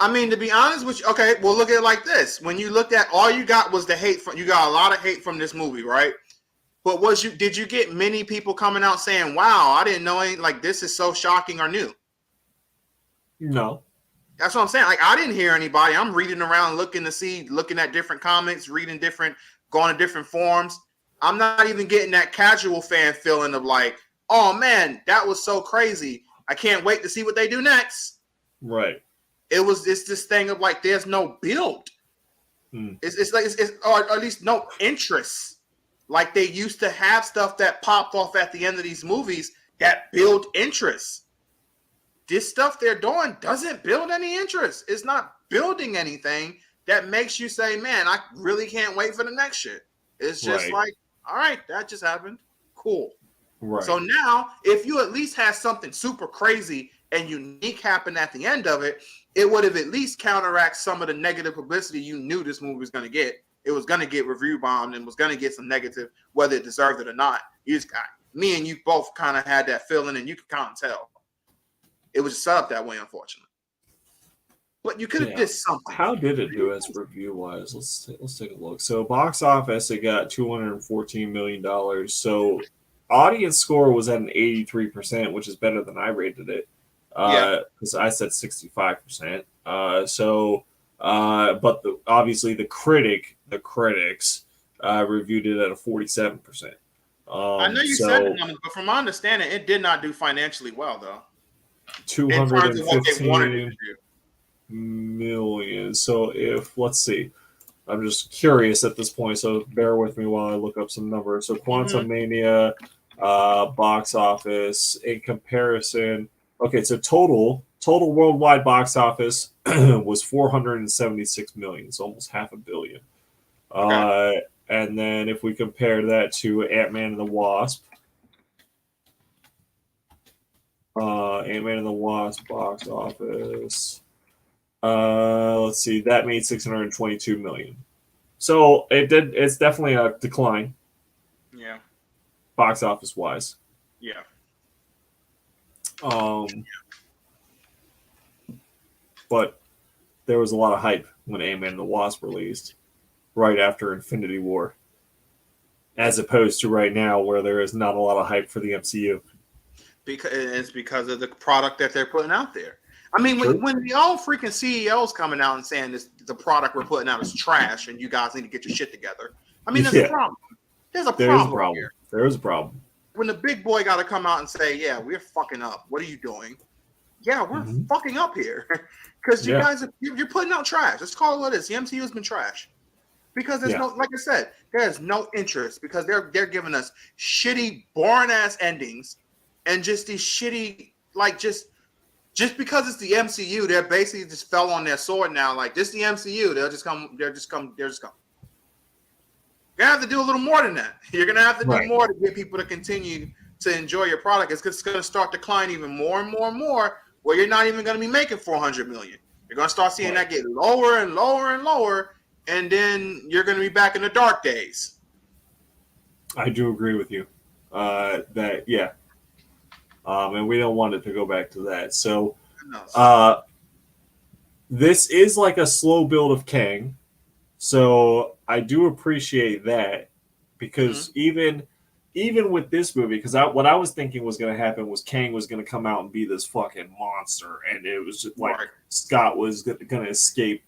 I mean, to be honest with you, okay, well, look at it like this. When you looked at, all you got was the hate from, you got a lot of hate from this movie, right? But did you get many people coming out saying, wow, I didn't know like this is so shocking or new? No. That's what I'm saying. Like, I didn't hear anybody. I'm reading around, looking at different comics, going to different forums. I'm not even getting that casual fan feeling of like, oh man, that was so crazy. I can't wait to see what they do next. Right. It's this thing of like, there's no build. It's like, or at least no interest. Like, they used to have stuff that popped off at the end of these movies that build interest. This stuff they're doing doesn't build any interest. It's not building anything that makes you say, man, I really can't wait for the next shit. It's just like, all right, that just happened. Cool. Right. So now, if you at least had something super crazy and unique happen at the end of it, it would have at least counteract some of the negative publicity you knew this movie was going to get. It was going to get review bombed and was going to get some negative, whether it deserved it or not. Me and you both kind of had that feeling, and you could kind of tell. It was set up that way, unfortunately. But you could have did something. How did it do as review wise? Let's take a look. So box office, it got $214 million. So audience score was at an 83%, which is better than I rated it. Because I said 65%. But obviously the critics reviewed it at a 47%. I know you said the numbers, but from my understanding, it did not do financially well, though. 215 million. So let's see. I'm just curious at this point, so bear with me while I look up some numbers. So Quantum Mania, box office in comparison. Okay, so total worldwide box office was 476 million, so almost $500 million. Okay. And then if we compare that to Ant-Man and the Wasp, Ant-Man and the Wasp box office, let's see, that made 622 million. So it's definitely a decline. Yeah. Box office wise. Yeah. But there was a lot of hype when Ant-Man and the Wasp released right after Infinity War, as opposed to right now where there is not a lot of hype for the MCU. Because of the product that they're putting out there. I mean, when the all freaking CEOs coming out and saying the product we're putting out is trash and you guys need to get your shit together. I mean, there's a problem. There's a problem here. There is a problem. When the big boy got to come out and say, yeah, we're fucking up. What are you doing? Yeah, we're fucking up here. Because you guys, you're putting out trash. Let's call it what it is. The MCU has been trash. Because there's no, like I said, there's no interest because they're giving us shitty, boring ass endings and just these shitty, like just because it's the MCU, they're basically just fell on their sword now. Like, this is the MCU, they're just come. You're gonna have to do a little more than that. You're gonna have to do more to get people to continue to enjoy your product. It's gonna start declining even more and more and more, where you're not even gonna be making 400 million. You're gonna start seeing that get lower and lower and lower, and then you're gonna be back in the dark days. I do agree with you. And we don't want it to go back to that. So this is like a slow build of Kang. So I do appreciate that because even with this movie, because what I was thinking was going to happen was Kang was going to come out and be this fucking monster, and it was just like Scott was going to escape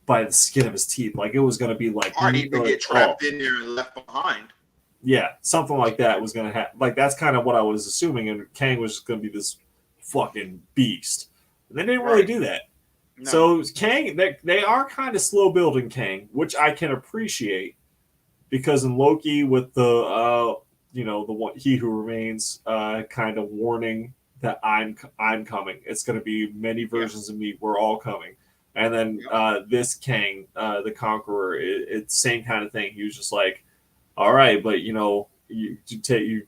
by the skin of his teeth. Like, it was going to be like, or even get trapped in there and left behind. Yeah, something like that was going to happen. Like, that's kind of what I was assuming, and Kang was just going to be this fucking beast. And they didn't really do that. No. So Kang, they are kind of slow building Kang, which I can appreciate, because in Loki with the the one He Who Remains kind of warning that I'm coming. It's going to be many versions of me. We're all coming. And then this Kang, the Conqueror, it's same kind of thing. He was just like, all right, but you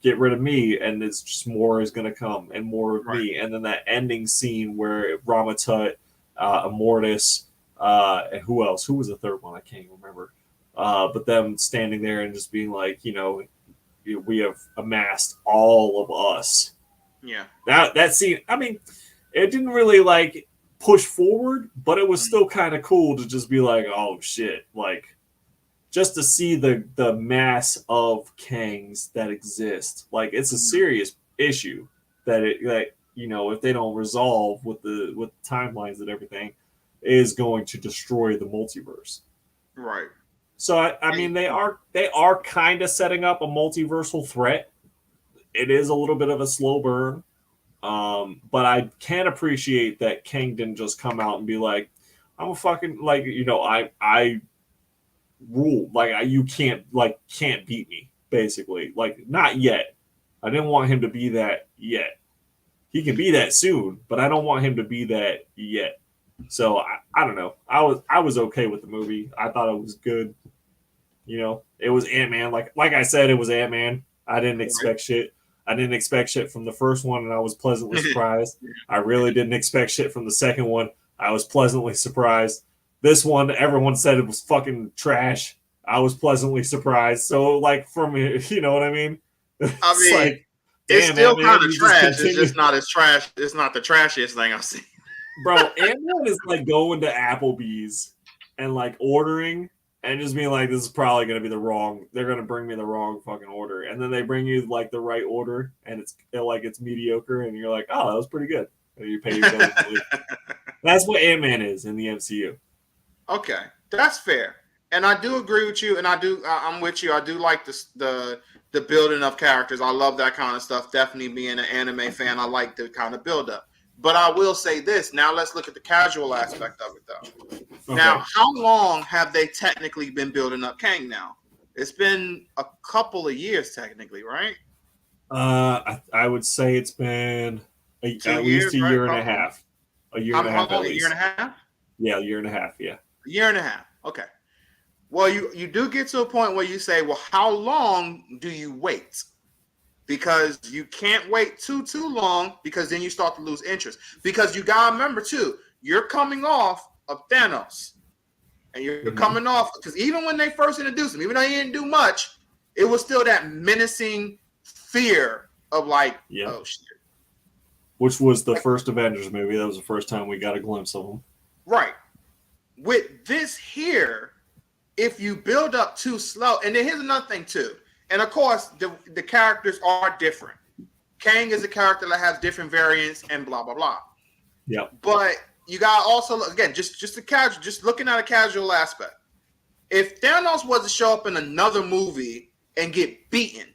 get rid of me, and it's just more is going to come, and more of me. And then that ending scene where Ramatut, Immortus, and who else? Who was the third one? I can't even remember. But them standing there and just being like, we have amassed all of us. Yeah. That scene, I mean, it didn't really like push forward, but it was still kind of cool to just be like, oh shit, like just to see the mass of Kangs that exist. Like it's a serious issue that if they don't resolve with the timelines and everything, is going to destroy the multiverse. Right. So I mean they are kind of setting up a multiversal threat. It is a little bit of a slow burn, but I can appreciate that Kang didn't just come out and be like, "I'm a fucking I rule, like you can't beat me." Basically, like not yet. I didn't want him to be that yet. He can be that soon, but I don't want him to be that yet. So I don't know. I was okay with the movie. I thought it was good. It was Ant-Man. Like I said, it was Ant-Man. I didn't expect shit. I didn't expect shit from the first one, and I was pleasantly surprised. I really didn't expect shit from the second one. I was pleasantly surprised. This one, everyone said it was fucking trash. I was pleasantly surprised. So, like, from you know what I mean? It's still kind of trash. It's just not as trash. It's not the trashiest thing I've seen. Bro, Ant-Man is like going to Applebee's and like ordering and just being like, this is probably going to be they're going to bring me the wrong fucking order. And then they bring you like the right order and it's mediocre and you're like, oh, that was pretty good. And you pay your bills. That's what Ant-Man is in the MCU. Okay, that's fair. And I do agree with you. And I'm with you. I do like the building of characters. I love that kind of stuff. Definitely being an anime fan, I like the kind of build up. But I will say this. Now let's look at the casual aspect of it, though. Okay. Now, how long have they technically been building up Kang now? It's been a couple of years, technically, right? I would say it's been at least a year and a half. A year and a half, at least. A year and a half? Yeah, a year and a half, yeah. A year and a half, okay. Well, you do get to a point where you say, well, how long do you wait? Because you can't wait too long, because then you start to lose interest. Because you got to remember, too, you're coming off of Thanos. And you're coming off, because even when they first introduced him, even though he didn't do much, it was still that menacing fear of like, oh, shit. Which was the first Avengers movie. That was the first time we got a glimpse of him. Right. With this here, if you build up too slow, and then here's another thing, too. And of course, the characters are different. Kang is a character that has different variants and blah, blah, blah. Yeah. But you got to also look, again, just looking at a casual aspect. If Thanos was to show up in another movie and get beaten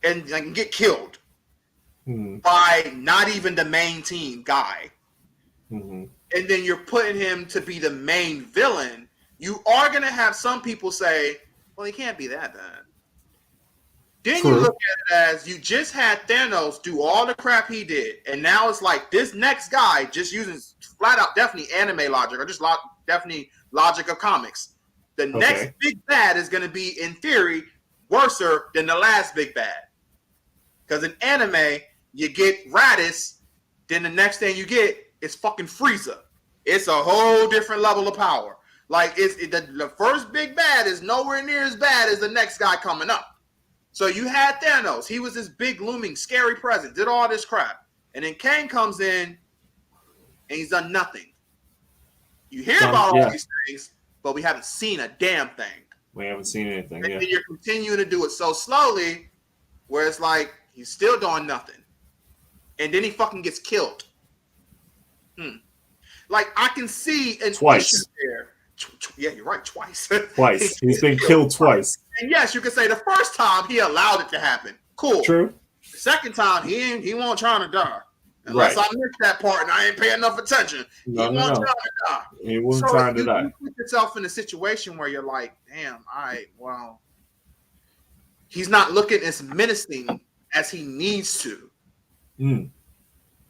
and get killed by not even the main team guy, and then you're putting him to be the main villain, you are going to have some people say, well, he can't be that bad. Then you look at it as you just had Thanos do all the crap he did, and now it's like this next guy, just using flat out definitely anime logic or just definitely logic of comics. The next big bad is going to be, in theory, worse than the last big bad. Because in anime, you get Raditz, then the next thing you get is fucking Frieza. It's a whole different level of power. Like the first big bad is nowhere near as bad as the next guy coming up. So you had Thanos. He was this big, looming, scary presence, did all this crap. And then Kang comes in, and he's done nothing. You hear about all these things, but we haven't seen a damn thing. We haven't seen anything, and then you're continuing to do it so slowly, where it's like, he's still doing nothing. And then he fucking gets killed. Like, I can see an issue there. Yeah, you're right, twice. Twice. He's been killed twice. And yes, you can say the first time he allowed it to happen. Cool. True. The second time, he won't trying to die. Unless I missed that part and I ain't paying enough attention. He wasn't trying to die. He wasn't trying to die. You put yourself in a situation where you're like, damn, well, he's not looking as menacing as he needs to.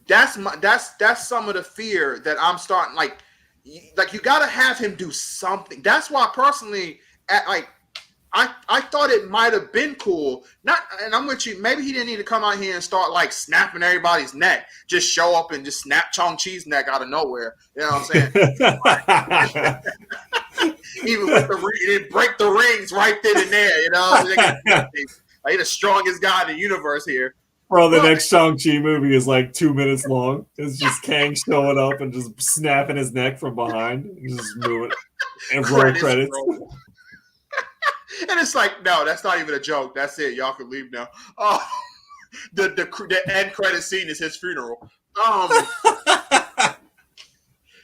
That's some of the fear that I'm starting. Like you got to have him do something. That's why personally, I thought it might have been cool. And I'm with you. Maybe he didn't need to come out here and start like snapping everybody's neck. Just show up and just snap Chong-Chi's neck out of nowhere. You know what I'm saying? Even with he didn't break the rings right then and there. You know, like the strongest guy in the universe here. Bro, the next Shang-Chi movie is like 2 minutes long. It's just Kang showing up and just snapping his neck from behind. Just moving and roll credits. And it's like, no, that's not even a joke. That's it. Y'all can leave now. The end credit scene is his funeral.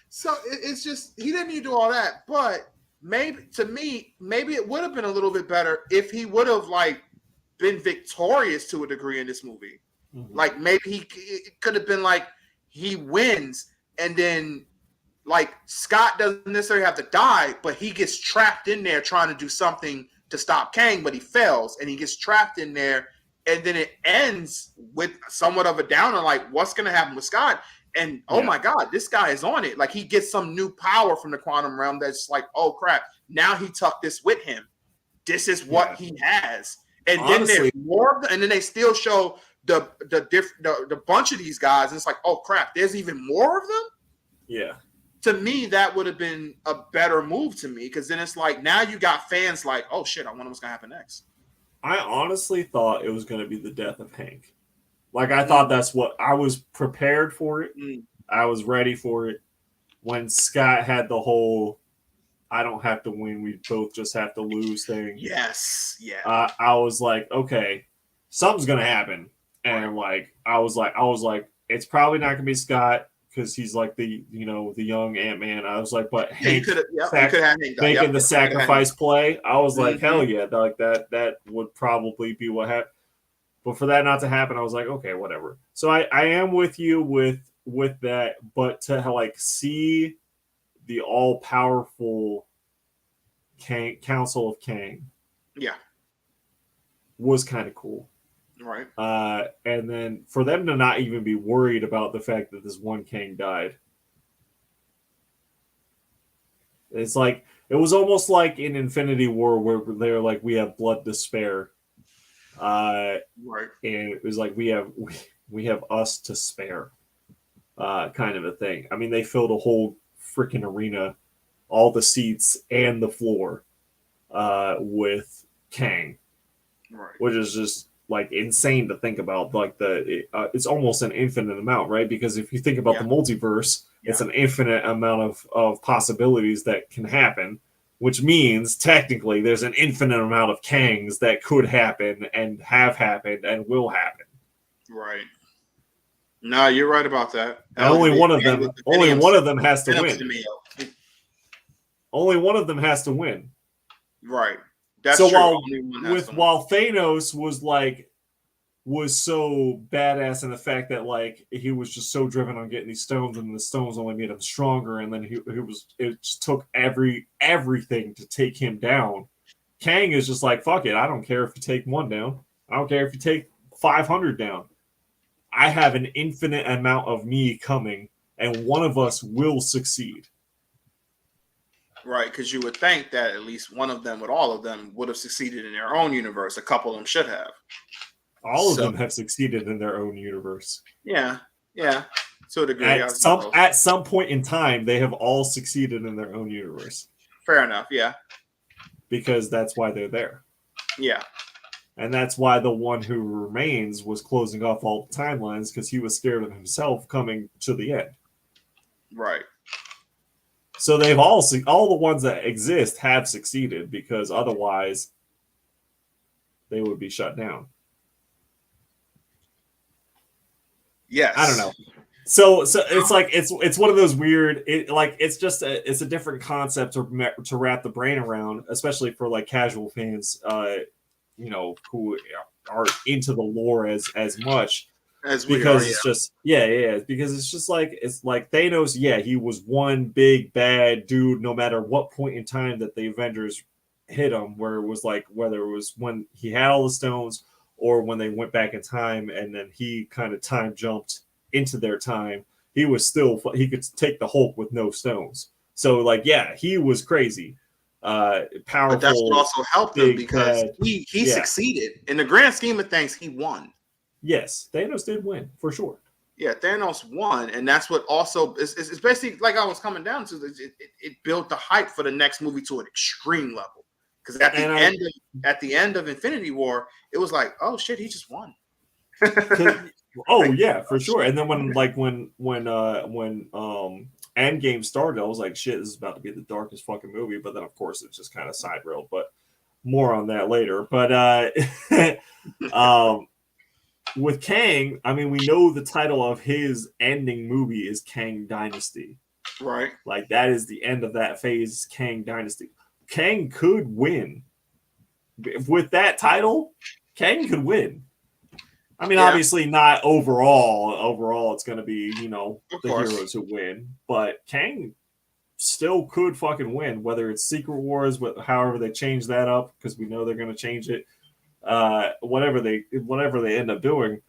So it's just, he didn't need to do all that. But maybe it would have been a little bit better if he would have like been victorious to a degree in this movie. Like maybe it could have been like he wins and then like Scott doesn't necessarily have to die, but he gets trapped in there trying to do something to stop Kang, but he fails and he gets trapped in there, and then it ends with somewhat of a downer, like what's going to happen with Scott? And oh my God, this guy is on it. Like he gets some new power from the quantum realm that's like, oh crap, now he took this with him. This is what he has. And honestly, then there's more of them, and then they still show the bunch of these guys, and it's like, oh crap, there's even more of them. Yeah. To me, that would have been a better move to me, because then it's like now you got fans like, oh shit, I wonder what's gonna happen next. I honestly thought it was gonna be the death of Hank. Like I thought that's what I was prepared for it. I was ready for it. When Scott had the whole I don't have to win, we both just have to lose thing. Yes. Yeah. I was like, okay, something's gonna happen. And like I was like, it's probably not gonna be Scott, because he's like the young Ant-Man. I was like, but Hank making the sacrifice play, I was like, hell yeah, like that would probably be what happened. But for that not to happen, I was like, okay, whatever. So I am with you with that, but to like see the all-powerful Council of Kang, was kind of cool. Right. And then for them to not even be worried about the fact that this one Kang died. It's like, it was almost like in Infinity War where they're like, we have blood to spare. Right. And it was like, we have us to spare. Kind of a thing. I mean, they filled a whole freaking arena, all the seats and the floor, with Kang. Right. Which is just like insane to think about. Like it's almost an infinite amount, right? Because if you think about the multiverse, it's an infinite amount of possibilities that can happen, which means technically there's an infinite amount of Kangs that could happen and have happened and will happen. Right. No, you're right about that. And only one of them has to win. Only one of them has to win. Right. That's so true. while Thanos was so badass in the fact that like he was just so driven on getting these stones, and the stones only made him stronger, and then it just took everything to take him down. Kang is just like, fuck it, I don't care if you take one down. I don't care if you take 500 down. I have an infinite amount of me coming, and one of us will succeed. Right, because you would think that at least one of them, all of them, would have succeeded in their own universe. A couple of them should have. All of them have succeeded in their own universe. Yeah. To a degree. At some point in time, they have all succeeded in their own universe. Fair enough, yeah. Because that's why they're there. Yeah. And that's why the one who remains was closing off all the timelines, because he was scared of himself coming to the end. Right. So they've all the ones that exist have succeeded, because otherwise they would be shut down. Yes. I don't know. So it's like it's one of those weird. It's a different concept to wrap the brain around, especially for like casual fans, who are into the lore as much. As we because are, it's just because it's like Thanos, he was one big bad dude no matter what point in time that the Avengers hit him, where it was like whether it was when he had all the stones or when they went back in time and then he kind of time jumped into their time, he could take the Hulk with no stones. So like he was crazy, powerful, but that's what also helped him because bad. he succeeded in the grand scheme of things. He won. Yes, Thanos did win for sure. Yeah, Thanos won, and that's what also is basically like I was coming down to. It built the hype for the next movie to an extreme level. Because at the end of Infinity War, it was like, oh shit, he just won. For sure. And then when Endgame started, I was like, shit, this is about to be the darkest fucking movie. But then of course it's just kind of side rail. But more on that later. But with Kang, I mean, we know the title of his ending movie is Kang Dynasty. Right. Like that is the end of that phase, Kang Dynasty. Kang could win. With that title, Kang could win. I mean, obviously not overall. Overall, it's going to be, the heroes who win. But Kang still could fucking win, whether it's Secret Wars, however they change that up, because we know they're going to change it. Whatever they end up doing,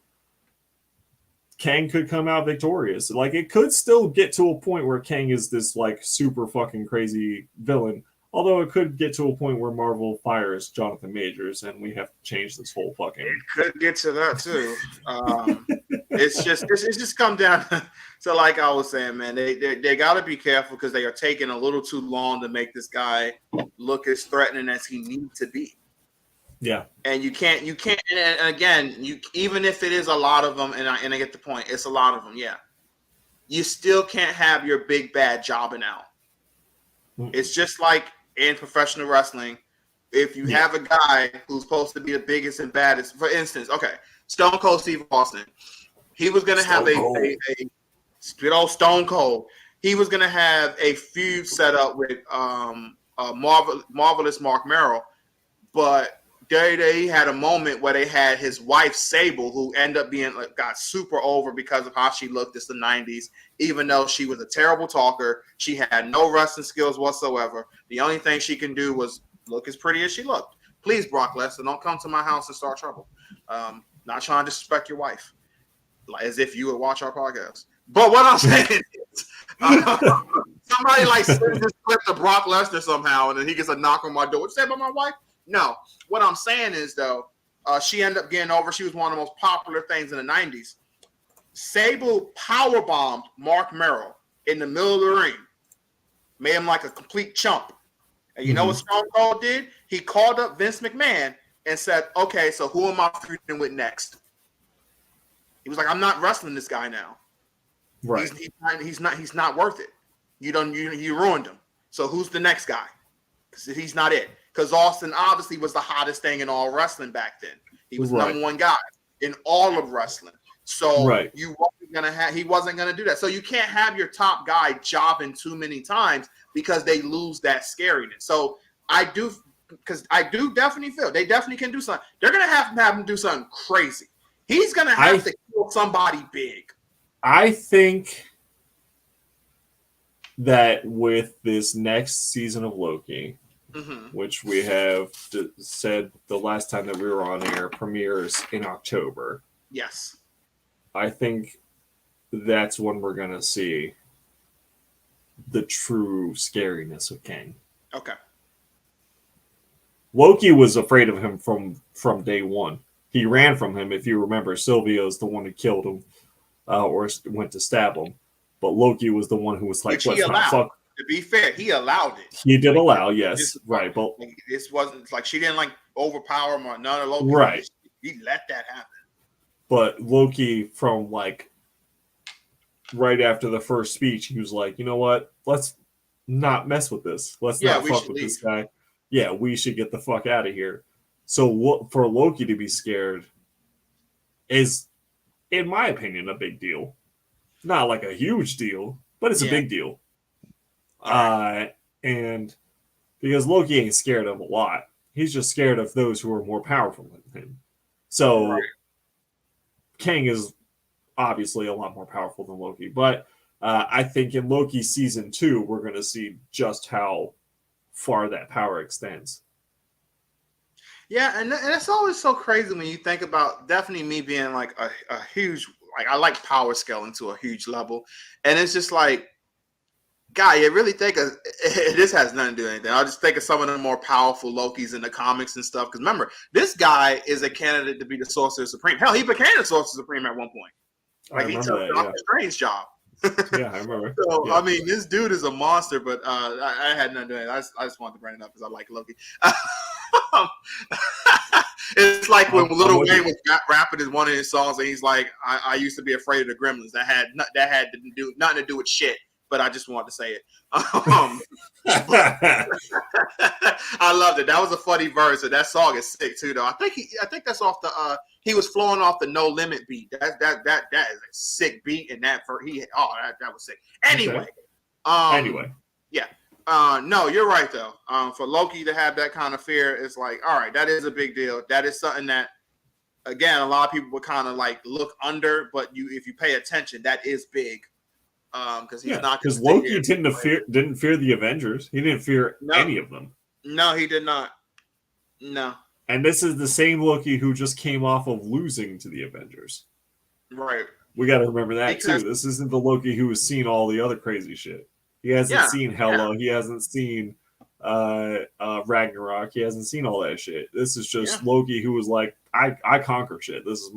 Kang could come out victorious. Like it could still get to a point where Kang is this like super fucking crazy villain. Although it could get to a point where Marvel fires Jonathan Majors and we have to change this whole fucking. It could get to that too. It's just come down to like I was saying, man. They got to be careful because they are taking a little too long to make this guy look as threatening as he needs to be. Yeah, and you can't. And again, even if it is a lot of them, and I get the point, it's a lot of them. Yeah, you still can't have your big bad jobbing out. It's just like in professional wrestling, if you have a guy who's supposed to be the biggest and baddest, for instance, Stone Cold Steve Austin, he was going to have a Stone Cold. He was going to have a feud set up with Marvelous Mark Merrill, but they had a moment where they had his wife Sable, who ended up being got super over because of how she looked. It's the 90s. Even though she was a terrible talker, she had no wrestling skills whatsoever. The only thing she can do was look as pretty as she looked. Please, Brock Lesnar, don't come to my house and start trouble. Not trying to disrespect your wife, as if you would watch our podcast. But what I'm saying is, somebody sends this clip to Brock Lesnar somehow, and then he gets a knock on my door. What you say about my wife? No. What I'm saying is, though, she ended up getting over. She was one of the most popular things in the 90s. Sable powerbombed Mark Merrill in the middle of the ring. Made him like a complete chump. And you know what Stone Cold did? He called up Vince McMahon and said, okay, so who am I feuding with next? He was like, I'm not wrestling this guy now. Right. He's not worth it. You ruined him. So who's the next guy? Because he's not it. Because Austin obviously was the hottest thing in all wrestling back then. He was number one guy in all of wrestling. So he wasn't gonna do that. So you can't have your top guy jobbing too many times because they lose that scariness. So I do definitely feel they definitely can do something. They're gonna have him do something crazy. He's gonna have to kill somebody big. I think that with this next season of Loki, which we have said the last time that we were on air, premieres in October. Yes. I think that's when we're going to see the true scariness of Kang. Okay. Loki was afraid of him from day one. He ran from him. If you remember, Sylvio's the one who killed him or went to stab him. But Loki was the one who was like, let's not fuck. To be fair, he allowed it. He did allow, yes. Right. But this wasn't like she didn't overpower him or none of Loki. Right. He let that happen. But Loki, from right after the first speech, he was like, you know what? Let's not mess with this. Let's not fuck with this guy. Yeah, we should get the fuck out of here. So for Loki to be scared is, in my opinion, a big deal. Not like a huge deal, but it's a big deal. And because Loki ain't scared of a lot. He's just scared of those who are more powerful than him. So Kang is obviously a lot more powerful than Loki. But I think in Loki season 2, we're going to see just how far that power extends. Yeah, and that's always so crazy when you think about definitely me being like a huge, like I like power scaling to a huge level. And it's just like, guy, you really think of this has nothing to do with anything. I'll just think of some of the more powerful Lokis in the comics and stuff. Because remember, this guy is a candidate to be the Sorcerer Supreme. Hell, he became the Sorcerer Supreme at one point. Like he took Doctor Strange's job. Yeah, I remember. So yeah. I mean, this dude is a monster. But I had nothing to do with it. I just wanted to bring it up because I like Loki. It's like when Lil Wayne was rapping in one of his songs, and he's like, "I used to be afraid of the Gremlins. That had nothing to do with shit." But I just wanted to say it. I loved it. That was a funny verse, and that song is sick too. Though I think that's off the. He was flowing off the No Limit beat. That is a sick beat, and that was sick. Anyway, yeah. No, you're right though. For Loki to have that kind of fear, it's like, all right, that is a big deal. That is something that, again, a lot of people would kind of like look under, but if you pay attention, that is big. Because he's not. Because Loki didn't fear the Avengers. He didn't fear any of them. No, he did not. No. And this is the same Loki who just came off of losing to the Avengers. Right. We got to remember that too. This isn't the Loki who has seen all the other crazy shit. He hasn't seen Hela. He hasn't seen Ragnarok. He hasn't seen all that shit. This is just Loki who was like, I conquer shit. This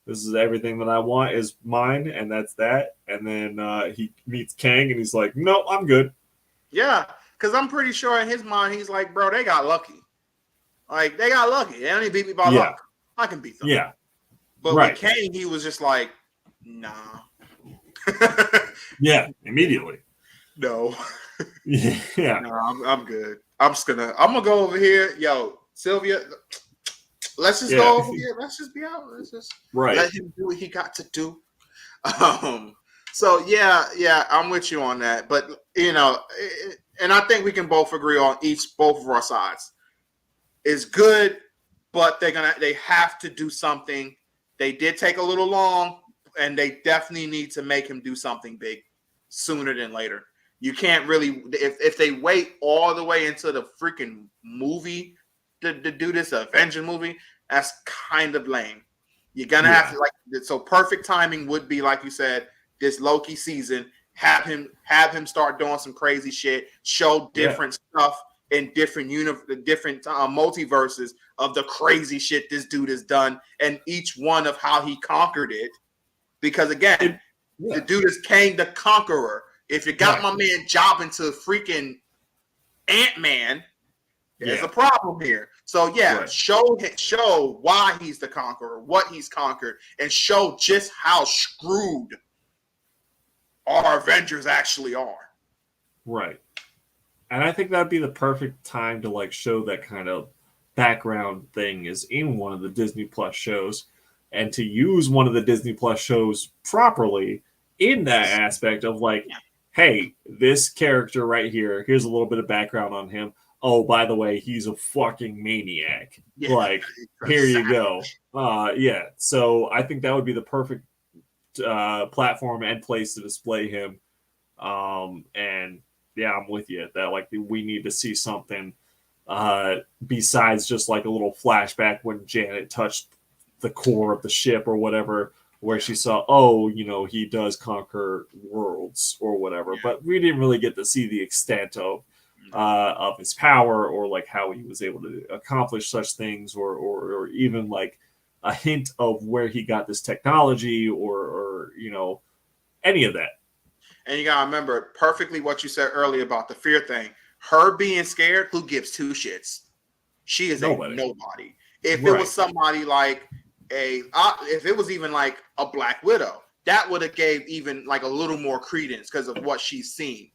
is everything that I want is mine, and that's that. And then he meets Kang, and he's like, no, I'm good. Yeah, because I'm pretty sure in his mind, he's like, bro, they got lucky. Like, they got lucky. They only beat me by luck. I can beat them. Yeah. But with Kang, he was just like, nah. Yeah, immediately. No. Yeah. No, I'm good. I'm gonna go over here. Yo, Sylvia, let's just go over here. Let's just be out. Let's just let him do what he got to do. So yeah, I'm with you on that. But and I think we can both agree on both of our sides. It's good, but they have to do something. They did take a little long, and they definitely need to make him do something big sooner than later. You can't really, if they wait all the way into the freaking movie to do this Avenger movie, that's kind of lame. You're gonna have to so perfect timing would be, like you said, this Loki season, have him start doing some crazy shit, show different stuff in different multiverses of the crazy shit this dude has done, and each one of how he conquered it. Because again, the dude is Kang the Conqueror. If you got my man jobbing to freaking Ant-Man, there's a problem here. So show why he's the conqueror, what he's conquered, and show just how screwed our Avengers actually are. Right. And I think that'd be the perfect time to like show that kind of background thing is in one of the Disney Plus shows, and to use one of the Disney Plus shows properly in that aspect of like, hey, this character right here, here's a little bit of background on him. Oh, by the way, he's a fucking maniac. Yeah, like, here you go. So I think that would be the perfect platform and place to display him. And yeah, I'm with you that like we need to see something besides just like a little flashback when Janet touched the core of the ship or whatever, where she saw, he does conquer worlds or whatever. But we didn't really get to see the extent of his power or like how he was able to accomplish such things or even like a hint of where he got this technology or any of that. And you gotta remember perfectly what you said earlier about the fear thing. Her being scared, who gives two shits? She is nobody. If it was somebody like if it was even like a Black Widow, that would have gave even like a little more credence because of what she's seen.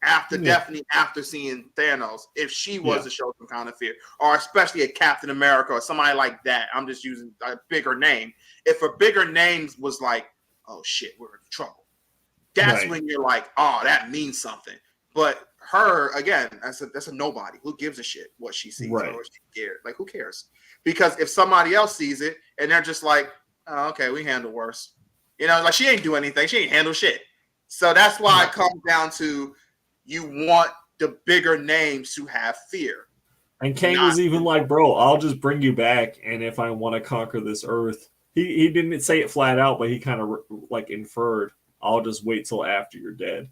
Definitely after seeing Thanos, if she was to show some kind of fear, or especially a Captain America or somebody like that, I'm just using a bigger name. If a bigger name was like, oh shit, we're in trouble. That's when you're like, oh, that means something. But her, again, that's a nobody. Who gives a shit what she sees or what she cares? Like, who cares? Because if somebody else sees it and they're just like, oh, okay, we handle worse. You know, like she ain't do anything. She ain't handle shit. So that's why it comes down to you want the bigger names to have fear. And Kang was even like, bro, I'll just bring you back, and if I want to conquer this Earth, he didn't say it flat out, but he kind of like inferred, I'll just wait till after you're dead.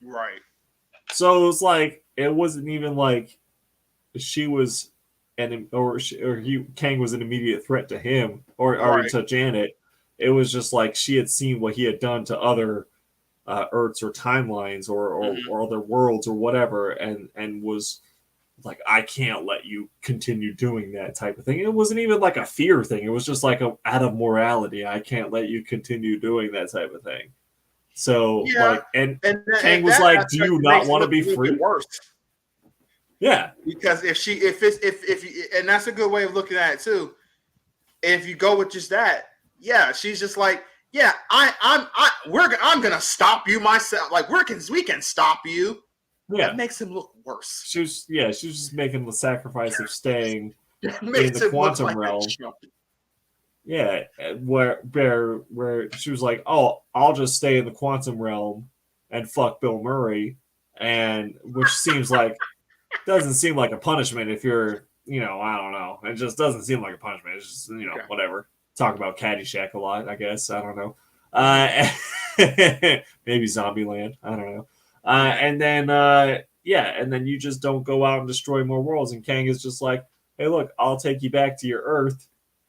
Right. So it's like it wasn't even like she was Kang was an immediate threat to him or to Janet. It was just like she had seen what he had done to other Earths or timelines or other worlds or whatever, and was like, I can't let you continue doing that type of thing. It wasn't even like a fear thing. It was just like out of morality. I can't let you continue doing that type of thing. So and Kang was like, do you not want to be free? Worse. Yeah. Because if and that's a good way of looking at it too. If you go with just that, yeah, she's just like, yeah, I'm gonna stop you myself. Like we can stop you. Yeah. That makes him look worse. She was just making the sacrifice of staying in the quantum realm. Yeah, where she was like, oh, I'll just stay in the quantum realm and fuck Bill Murray, and which doesn't seem like a punishment if you're, I don't know. It just doesn't seem like a punishment. It's just, whatever. Talk about Caddyshack a lot, I guess. I don't know. Maybe Zombieland. I don't know. And then you just don't go out and destroy more worlds. And Kang is just like, hey, look, I'll take you back to your Earth,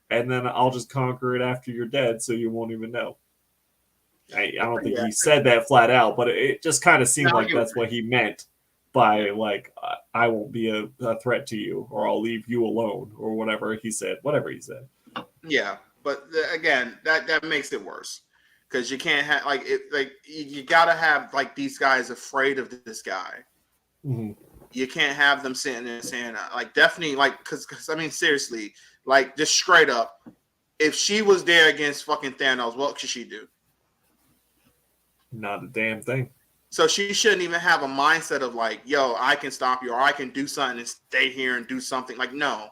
and then I'll just conquer it after you're dead, so you won't even know. I don't think he said that flat out, but it just kind of seemed like that's what he meant by, like, I won't be a threat to you, or I'll leave you alone, or whatever he said. Yeah, but again, that makes it worse. Because you can't have you gotta have like these guys afraid of this guy. Mm-hmm. You can't have them sitting there saying like definitely like because I mean seriously, like just straight up, if she was there against fucking Thanos, what should she do? Not a damn thing. So she shouldn't even have a mindset of like, yo, I can stop you or I can do something and stay here and do something. Like no,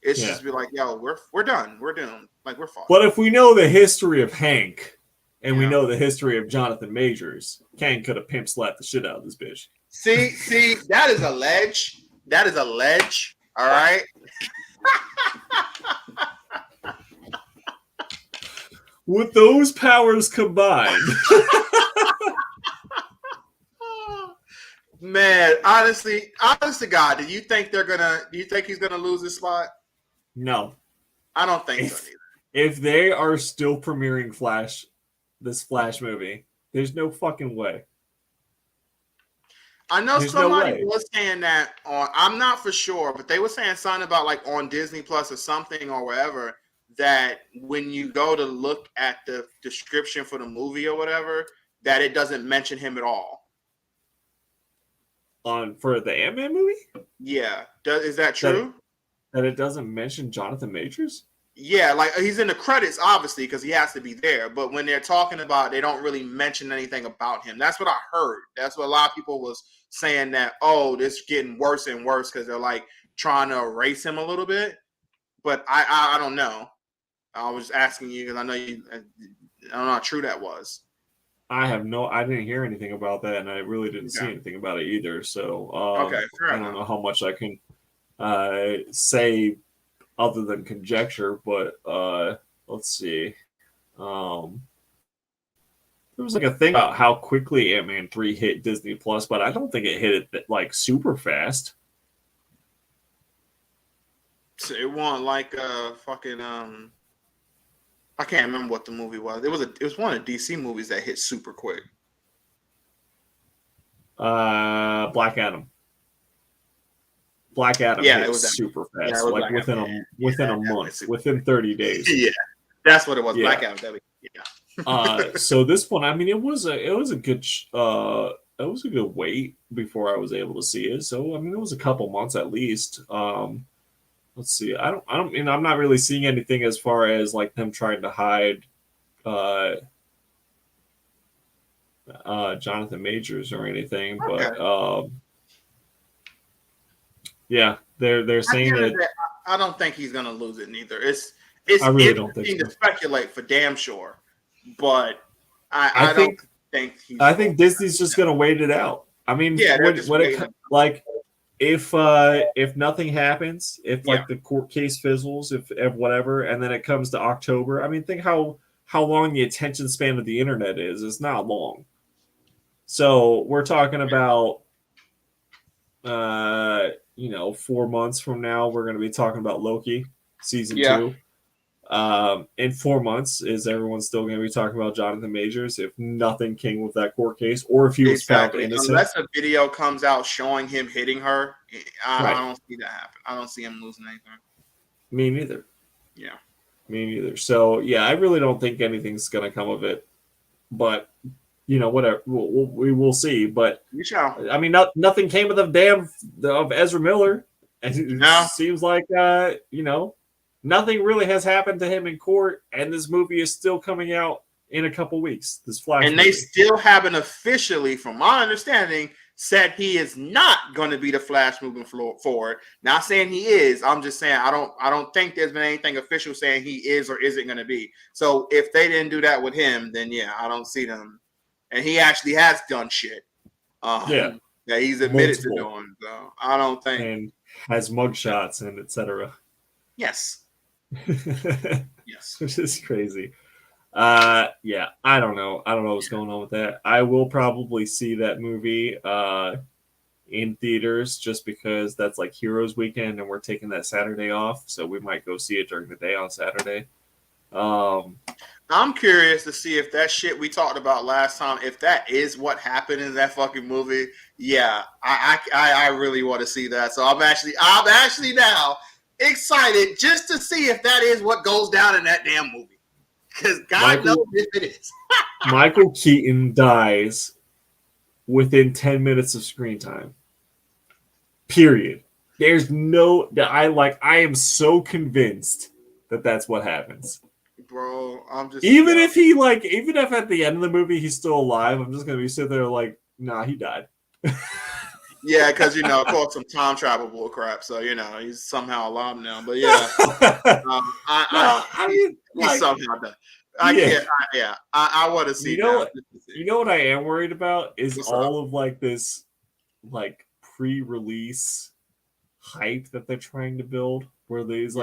it's just be like, yo, we're done, we're doomed, like we're fucked. But if we know the history of Hank. And we know the history of Jonathan Majors. Kang could have pimp slapped the shit out of this bitch. See, that is a ledge. That is a ledge. All right. With those powers combined. Man, honest to God, do you think he's gonna lose this slot? No. I don't think so either. If they are still premiering this Flash movie, there's no fucking way. I know somebody was saying that I'm not for sure, but they were saying something about like on Disney Plus or something or wherever that when you go to look at the description for the movie or whatever, that it doesn't mention him at all. For the Ant-Man movie? Yeah. Is that true? That it doesn't mention Jonathan Majors? Yeah, like he's in the credits, obviously, because he has to be there. But when they're talking about, they don't really mention anything about him. That's what I heard. That's what a lot of people was saying that, oh, this is getting worse and worse because they're like trying to erase him a little bit. But I don't know. I was asking you because I know I don't know how true that was. I didn't hear anything about that, and I really didn't see anything about it either. So okay, I don't know how much I can say other than conjecture, but let's see. There was like a thing about how quickly Ant-Man 3 hit Disney Plus, but I don't think it hit it like super fast. So it wasn't like fucking I can't remember what the movie was. It was one of the DC movies that hit super quick. Black Adam. It was super fast, yeah, like within a month, within 30 days. Yeah, that's what it was. Yeah. Black Adam. Yeah. So this one, I mean, it was a good wait before I was able to see it. So I mean, it was a couple months at least. Let's see. I'm not really seeing anything as far as like them trying to hide Jonathan Majors or anything, okay. But yeah, they're saying that I don't think he's gonna lose it neither. It's I really don't think so. To speculate for damn sure, but I think don't think I think Disney's just gonna wait it out. I mean, when it like if nothing happens, if like the court case fizzles, if whatever, and then it comes to October, I mean, think how long the attention span of the internet is. It's not long. So we're talking about 4 months from now, we're going to be talking about Loki season 2. In 4 months, is everyone still going to be talking about Jonathan Majors if nothing came with that court case, or if he was found innocent? Unless a video comes out showing him hitting her, I don't see that happen. I don't see him losing anything. Me neither. Yeah. Me neither. So, yeah, I really don't think anything's going to come of it. But, whatever. We will see. But, we shall. I mean, nothing came of of Ezra Miller. And it seems like, nothing really has happened to him in court, and this movie is still coming out in a couple weeks. This Flash movie. They still haven't officially, from my understanding, said he is not going to be the Flash moving forward. Not saying he is. I'm just saying I don't think there's been anything official saying he is or isn't going to be. So if they didn't do that with him, then yeah, I don't see them. And he actually has done shit. That he's admitted to doing. So I don't think. And has mugshots and etc. Yes. Yes, which is crazy. I don't know what's going on with that. I will probably see that movie in theaters just because that's like Heroes Weekend and we're taking that Saturday off, so we might go see it during the day on Saturday. I'm curious to see if that shit we talked about last time, if that is what happened in that fucking movie. Yeah, I really want to see that. So I'm actually now excited just to see if that is what goes down in that damn movie. Because God knows if it is. Michael Keaton dies within 10 minutes of screen time. Period. There's I am so convinced that that's what happens. Bro, I'm just even if at the end of the movie he's still alive, I'm just gonna be sitting there like, nah, he died. Yeah, because of course, some time travel bull crap. So he's somehow alive now. But yeah, he's somehow done. I want to see. You know what I am worried about is all of like this, like pre-release hype that they're trying to build, where these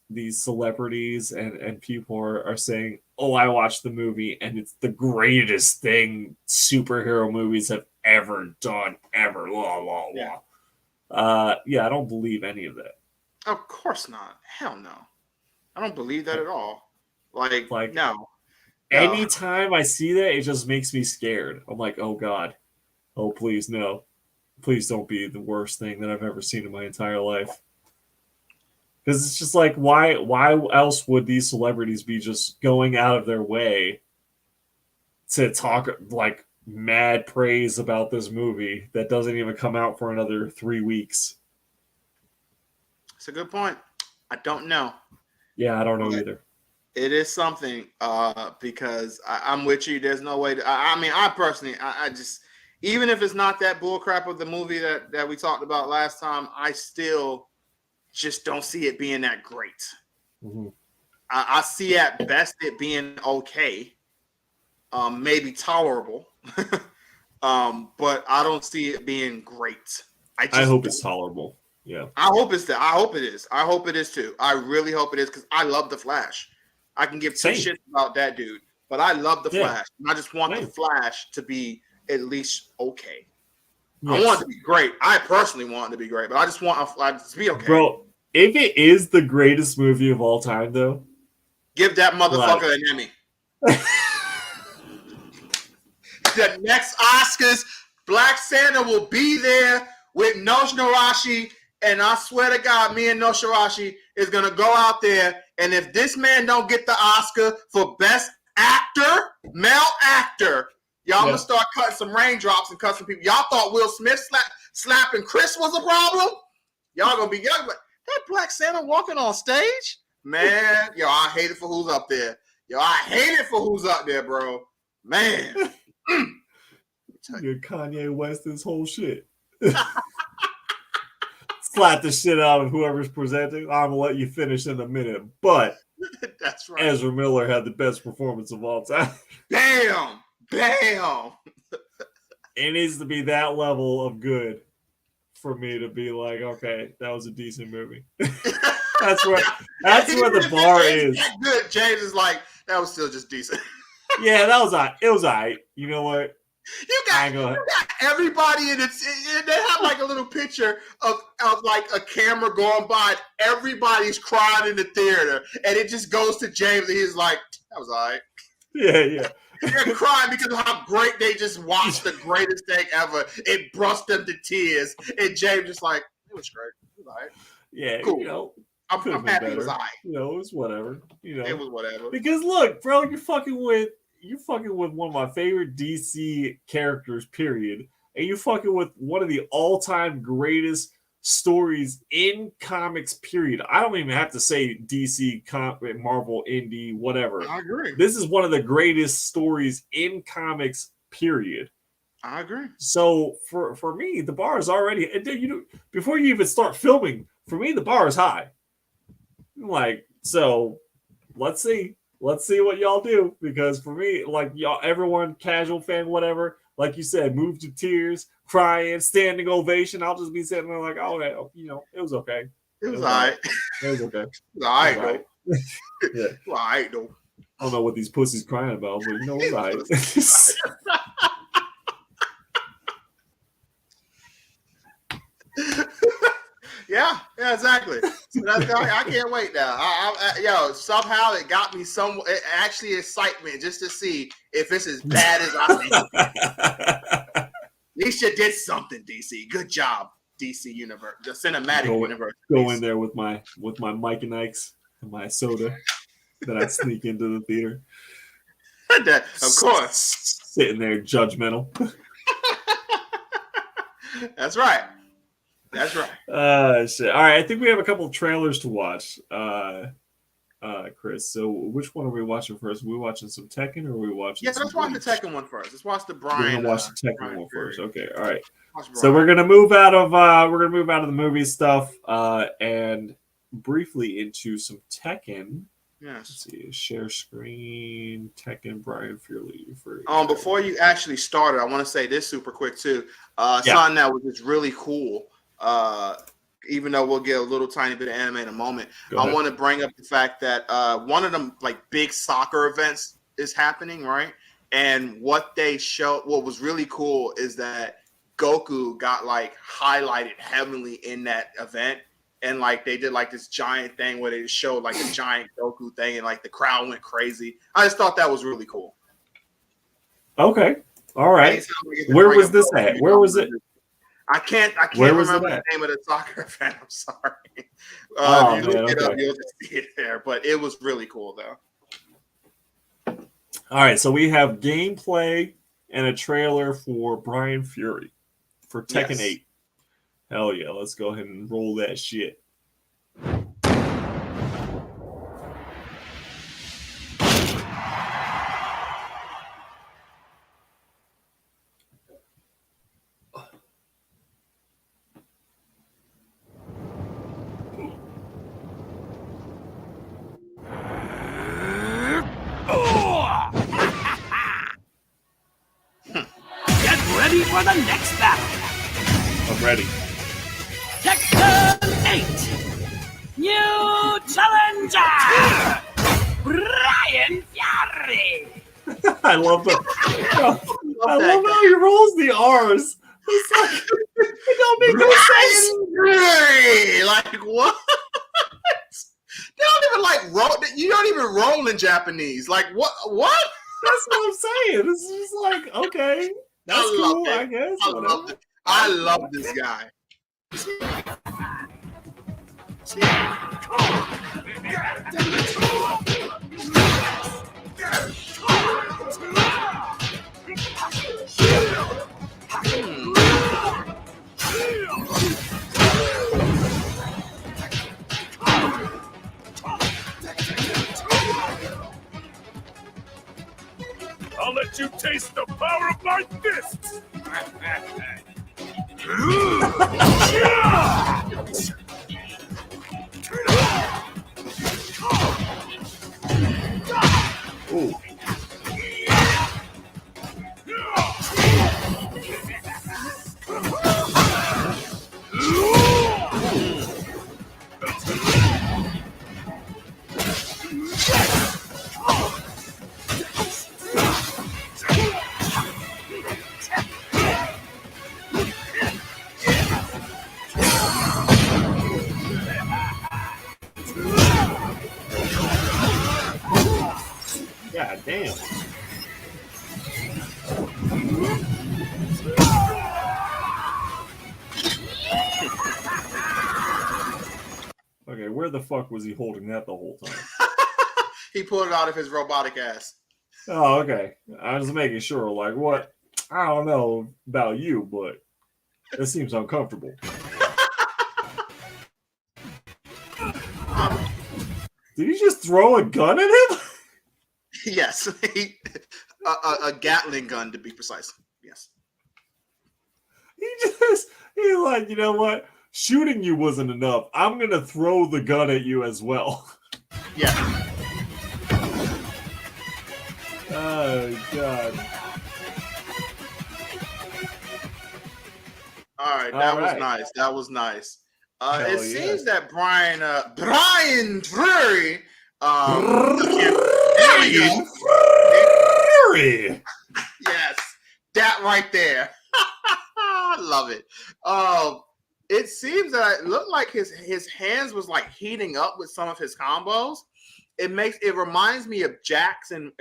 these celebrities and people are saying, "Oh, I watched the movie and it's the greatest thing superhero movies have ever done, ever." Blah, blah, blah. I don't believe any of that. Of course not. Hell no. I don't believe that at all. Like no. Anytime I see that, it just makes me scared. I'm like, oh God. Oh, please, no. Please don't be the worst thing that I've ever seen in my entire life. Because it's just like, why else would these celebrities be just going out of their way to talk like mad praise about this movie that doesn't even come out for another 3 weeks? It's a good point. I don't know. Yeah, I don't know either. It is something because I'm with you. There's no way. I personally, I just, even if it's not that bullcrap of the movie that we talked about last time, I still just don't see it being that great. Mm-hmm. I see at best it being okay, maybe tolerable, but I don't see it being great. I hope it's tolerable. Yeah, I hope it's that. I hope it is. I hope it is too. I really hope it is because I love the Flash. I can give two shits about that dude, but I love the Flash. And I just want the Flash to be at least okay. Yes. I want it to be great. I personally want it to be great, but I just want it to be okay. Bro, if it is the greatest movie of all time, though, give that motherfucker an Emmy. The next Oscars, Black Santa will be there with Noshirashi, and I swear to God, me and Noshirashi is gonna go out there, and if this man don't get the Oscar for Best Actor, male actor, y'all gonna start cutting some raindrops and cut some people. Y'all thought Will Smith slapping Chris was a problem? Y'all gonna be young, but that Black Santa walking on stage, man. Yo, I hate it for who's up there. Yo, I hate it for who's up there, bro. Man. You're Kanye West this whole shit. Slap the shit out of whoever's presenting. I'm gonna let you finish in a minute, but That's right. Ezra Miller had the best performance of all time. Bam! It needs to be that level of good for me to be like, okay, that was a decent movie. That's where the bar is. Good. James is like, that was still just decent. Yeah, that was it was all right. You know what? You got everybody in it. They have like a little picture of like a camera going by. Everybody's crying in the theater, and it just goes to James, and he's like, "That was all right." Yeah. They're crying because of how great they just watched the greatest thing ever. It brushed them to tears, and James just like, "It was great. It was all right." Yeah, cool. You know, I'm happy it was all right. You know, it was whatever. You know, it was whatever. Because look, bro, you're fucking with one of my favorite DC characters, period. And you're fucking with one of the all-time greatest stories in comics, period. I don't even have to say DC, Marvel, indie, whatever. I agree. This is one of the greatest stories in comics, period. I agree. So for me, the bar is already, before you even start filming, for me, the bar is high. Like, so let's see what y'all do, because for me, like, y'all, everyone, casual fan, whatever, like you said, moved to tears, crying, standing ovation. I'll just be sitting there like, oh, you know, it was okay. It was all right. It was okay. It was all right, though. Yeah. All right, though. I don't know what these pussies crying about, but you know, it was all right. Yeah, exactly. So I can't wait now. Somehow it got me actually excitement just to see if it's as bad as I think. At least you did something, DC. Good job, DC Universe, the cinematic universe. Go in there with my Mike and Ike's and my soda that I sneak into the theater. Of course. Sitting there judgmental. That's right. That's right. Shit. All right, I think we have a couple of trailers to watch, Chris. So which one are we watching first? Are we watching some Tekken, or are we watching? Yeah, let's watch the Tekken one first. Let's watch the Brian. We're gonna watch the Tekken one first. Okay, all right. So we're gonna move out of the movie stuff and briefly into some Tekken. Yes. Let's see, share screen, Tekken, Brian Fury. Before you actually started, I want to say this super quick too. Something that was just really cool. Even though we'll get a little tiny bit of anime in a moment, I want to bring up the fact that one of them like big soccer events is happening, right? And what was really cool is that Goku got like highlighted heavily in that event, and like they did like this giant thing where they showed like a giant Goku thing, and like the crowd went crazy. I just thought that was really cool. Okay, all right. Where was this at? Where was it? I can't remember the name of the soccer event. I'm sorry. If you look it up, you'll just see it there. But it was really cool, though. All right, so we have gameplay and a trailer for Brian Fury for Tekken 8. Hell yeah, let's go ahead and roll that shit. Ready for the next battle. I'm ready. Tekken 8. New challenger. Brian Fury. I love that. I love how he rolls the R's. It's like, it don't make no sense. Like what? They don't even like roll. You don't even roll in Japanese. Like what? What? That's what I'm saying. This is just like, okay. That's cool, I guess. I love this guy. I'll let you taste the power of my fists! God damn. Okay, where the fuck was he holding that the whole time? He pulled it out of his robotic ass. Oh, okay. I was making sure, like, what? I don't know about you, but it seems uncomfortable. Did he just throw a gun at him? Yes. A Gatling gun, to be precise. Yes. He's like, you know what? Shooting you wasn't enough. I'm going to throw the gun at you as well. Yeah. Oh, God. All right, that was nice. That was nice. It seems that Brian Drury, there we go. Yes, that right there. I love it. It seems that it looked like his hands was like heating up with some of his combos. It reminds me of Jax in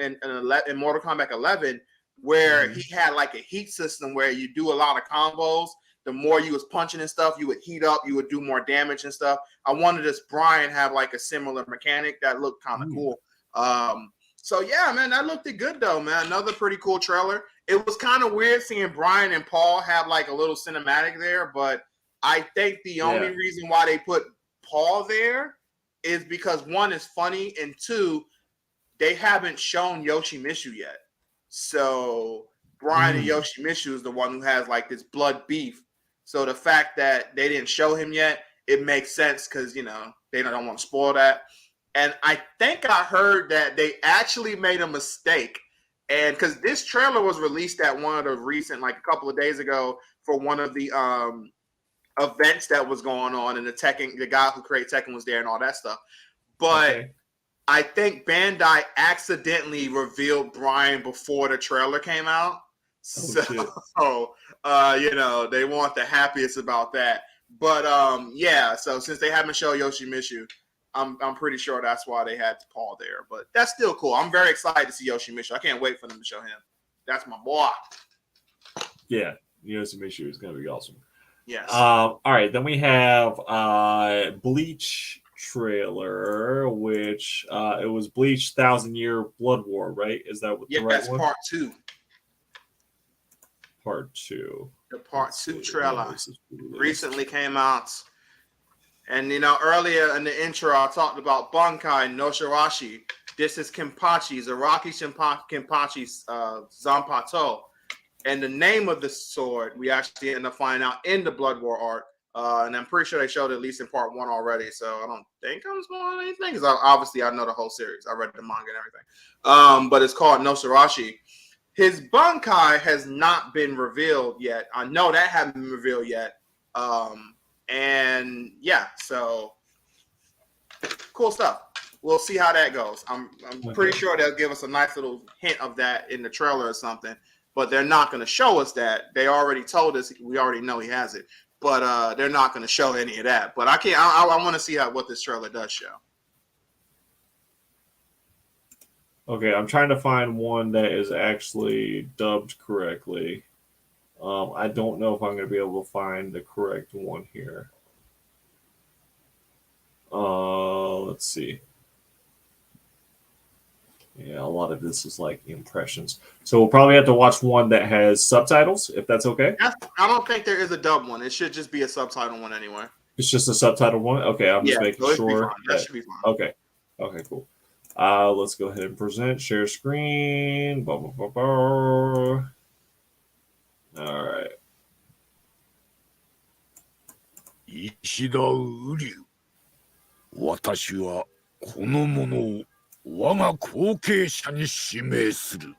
Mortal Kombat 11, where he had like a heat system where you do a lot of combos. The more you was punching and stuff, you would heat up, you would do more damage and stuff. I wanted this Brian have like a similar mechanic that looked kind of cool. So yeah, man, that looked good though, man. Another pretty cool trailer. It was kind of weird seeing Brian and Paul have like a little cinematic there, but I think the only reason why they put Paul there is because one is funny and two, they haven't shown Yoshimitsu yet. So Brian and Yoshimitsu is the one who has like this blood beef. So the fact that they didn't show him yet, it makes sense because, you know, they don't want to spoil that. And I think I heard that they actually made a mistake. And because this trailer was released at one of the recent, like a couple of days ago for one of the events that was going on, and the guy who created Tekken was there and all that stuff. But I think Bandai accidentally revealed Brian before the trailer came out. So, you know, they want the happiest about that. But yeah, so since they haven't shown Yoshimitsu, I'm pretty sure that's why they had Paul there. But that's still cool. I'm very excited to see Yoshimitsu. I can't wait for them to show him. That's my boy. Yeah, Yoshimitsu is going to be awesome. Yes. All right, then we have Bleach trailer, which it was Bleach 1,000-Year Blood War, right? Is that what the right one? Yes, part 2. Part 2. The part 2 trailer recently came out. And, you know, earlier in the intro, I talked about Bankai no Shirashi. This is Kenpachi, Zaraki Kenpachi's Zanpato. And the name of the sword, we actually end up finding out in the Blood War art. And I'm pretty sure they showed it at least in part 1 already. So I don't think I'm spoiling anything. Because obviously I know the whole series. I read the manga and everything. But it's called No Shirashi. His Bankai has not been revealed yet. I know that hasn't been revealed yet. And yeah, so cool stuff. We'll see how that goes. I'm pretty sure they'll give us a nice little hint of that in the trailer or something. But they're not going to show us that. They already told us. We already know he has it. But they're not going to show any of that. But I want to see what this trailer does show. Okay, I'm trying to find one that is actually dubbed correctly. I don't know if I'm going to be able to find the correct one here. Let's see. Yeah, a lot of this is like impressions. So we'll probably have to watch one that has subtitles, if that's okay. I don't think there is a dub one. It should just be a subtitle one anyway. It's just a subtitle one? Okay, I'm just making sure. That should be fine. Okay, cool. Let's go ahead and present, share screen. Blah, blah, blah, blah. All right. 石田瓜生。私はこの者を我が後継者に指名する。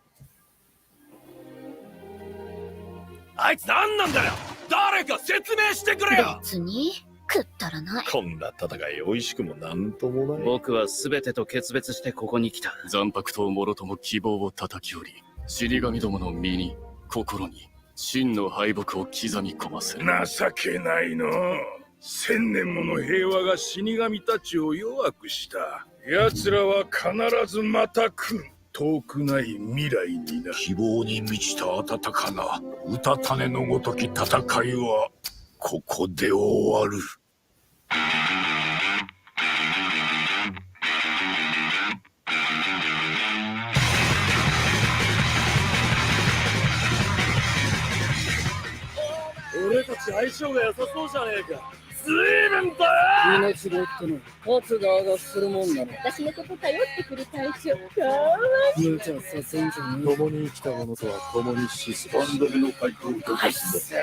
あいつ何なんだよ。誰か説明してくれよ。別にくったらない。こんな戦い美味しくもなんともない。僕は全てと決別してここに来た。残白ともろとも希望を叩き折り、死神どもの身に心に真の敗北を刻み込ませる。情けないの。1000年もの平和が死神たちを弱くした。奴らは必ずまた来る。遠くない未来にな。希望に満ちた温かなうたた寝のごとき戦いはここで終わる。俺たち相性が良さそうじゃねえか。随分だよ。命がっての圧が上がするもんなの。私のこと頼ってくる隊長かわいい。無茶させんじゃねえ。共に生きた者とは共に死す。3度目の回答をはい、すげえ。